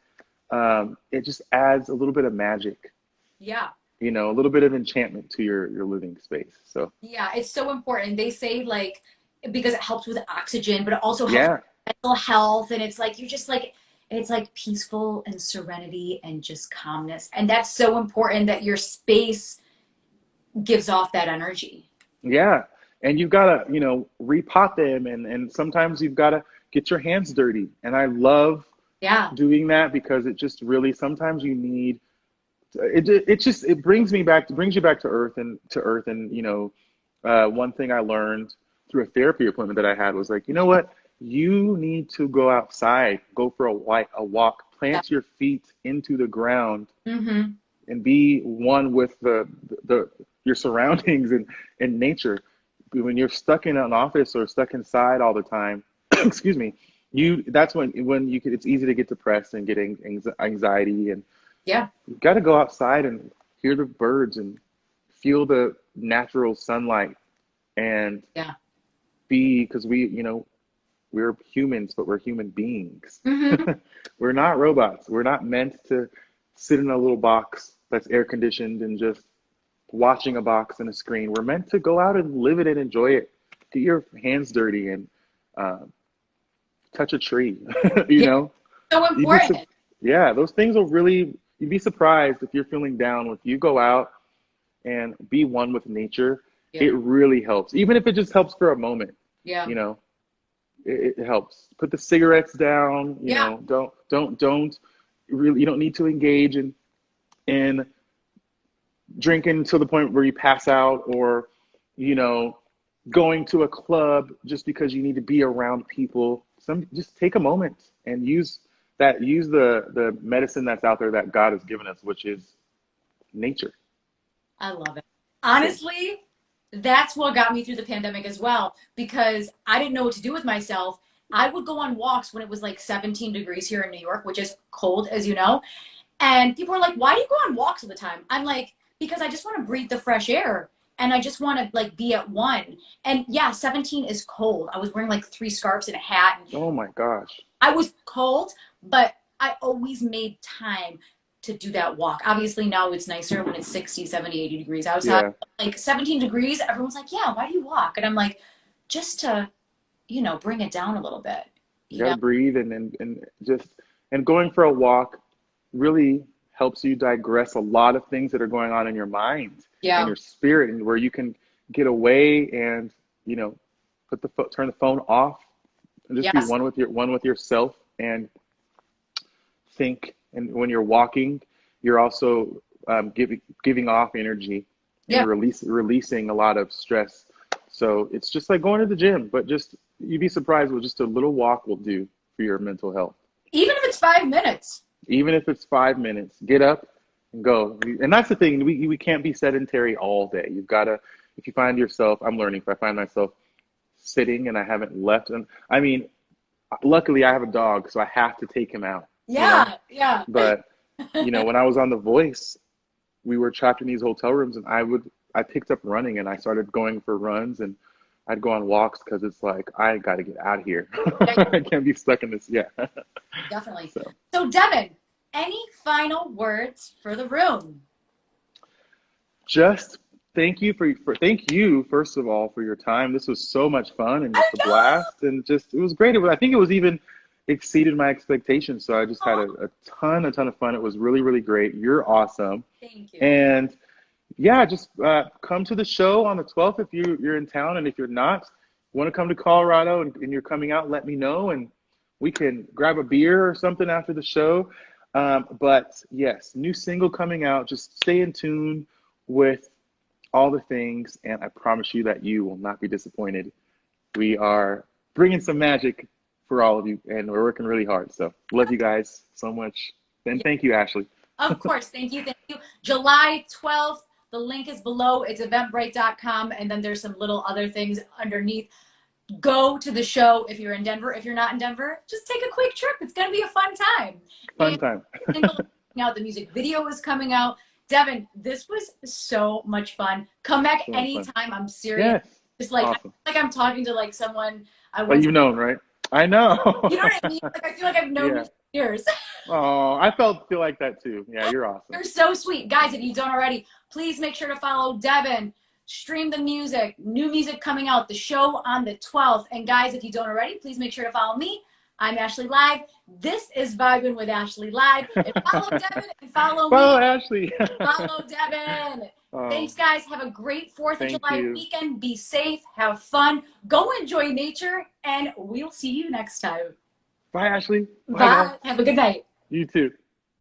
It just adds a little bit of magic, Yeah. a little bit of enchantment to your living space. So Yeah, it's so important. They say like because it helps with oxygen, but it also helps yeah, with mental health. And it's like you're just like it's like peaceful and serenity and just calmness. And that's so important that your space gives off that energy. yeah. And you've got to, repot them and sometimes you've got to get your hands dirty. And I love Yeah. doing that because it just really sometimes you need it brings you back to earth and one thing I learned through a therapy appointment that I had was like, you know what, you need to go outside, go for a walk, Yeah. plant your feet into the ground, Mm-hmm. and be one with the your surroundings and nature. When you're stuck in an office or stuck inside all the time, excuse me, that's when you could, it's easy to get depressed and get anxiety, and Yeah. you got to go outside and hear the birds and feel the natural sunlight and Yeah. be, because we're humans, but we're human beings. Mm-hmm. We're not robots. We're not meant to sit in a little box that's air conditioned and just watching a box and a screen. We're meant to go out and live it and enjoy it. Get your hands dirty and uh, touch a tree. you Yeah. know, So you'd be important. yeah, those things will really. You'd be surprised if you're feeling down. If you go out and be one with nature, Yeah. it really helps. Even if it just helps for a moment, Yeah. you know, it helps. Put the cigarettes down. Yeah. Don't really. You don't need to engage in drinking to the point where you pass out, or you know going to a club just because you need to be around people. Just take a moment and use the medicine that's out there that God has given us, which is nature. I love it. So Honestly, that's what got me through the pandemic as well, because I didn't know what to do with myself. I would go on walks when it was like 17 degrees here in New York, which is cold, as you know. And people are like, why do you go on walks all the time? I'm like, because I just want to breathe the fresh air and I just want to like be at one. And yeah, 17 is cold. I was wearing like three scarves and a hat. And oh my gosh. I was cold, but I always made time to do that walk. Obviously now it's nicer when it's 60, 70, 80 degrees outside. Yeah, Like 17 degrees, everyone's like, yeah, why do you walk? And I'm like, just to, bring it down a little bit, you you got know? to breathe and just and going for a walk really helps you digress a lot of things that are going on in your mind and Yeah. your spirit, and where you can get away and you know turn the phone off and just be Yes. one with yourself and think. And when you're walking, you're also giving off energy and Yeah. releasing a lot of stress. So it's just like going to the gym, but just you'd be surprised what just a little walk will do for your mental health. Even if it's 5 minutes. Even if it's 5 minutes, get up and go. And that's the thing, we can't be sedentary all day. You've got to, if you find yourself, I'm learning, if I find myself sitting and I haven't left, and I mean, luckily I have a dog, so I have to take him out, you know? Yeah. Yeah. But, when I was on The Voice, we were trapped in these hotel rooms, and I picked up running and I started going for runs, and I'd go on walks because it's like, I got to get out of here. Yeah, I can't be stuck in this. Yeah. definitely. So So, Devin, any final words for the room? just thank you first of all for your time. This was so much fun and I just a blast, and just it was great. I think it was even exceeded my expectations. So I just had know. a ton of fun. It was really, really great. You're awesome. Thank you. And yeah, just come to the show on the 12th if you're in town, and if you're not, want to come to Colorado and you're coming out, let me know, and we can grab a beer or something after the show. But yes, new single coming out. Just stay in tune with all the things, and I promise you that you will not be disappointed. We are bringing some magic for all of you, and we're working really hard. So love you guys so much, and Yeah, thank you, Ashley. of course. Thank you. Thank you. July 12th. The link is below. It's eventbrite.com. And then there's some little other things underneath. Go to the show if you're in Denver. If you're not in Denver, just take a quick trip. It's going to be a fun time. Fun And time. single is coming out, the music video is coming out. Devin, this was so much fun. Come back So much fun. anytime. I'm serious. Yes. It's like I Awesome. feel like I'm talking to like someone I But once. you've known, right? I know. You know what I mean? Like I feel like I've known you Yeah. for years. Oh, I feel like that too. Yeah, you're awesome. You're so sweet. Guys, if you don't already, please make sure to follow Devin. Stream the music. New music coming out. The show on the 12th. And guys, if you don't already, please make sure to follow me. I'm Ashley Live. This is Vibin with Ashley Live. And follow Devin and follow Follow me. Ashley. Follow Devin. Oh, Thanks, guys. Have a great 4th of thank July you. weekend. Be safe. Have fun. Go enjoy nature. And we'll see you next time. Bye, Ashley. Bye, guys. Bye. Have a good night. You too.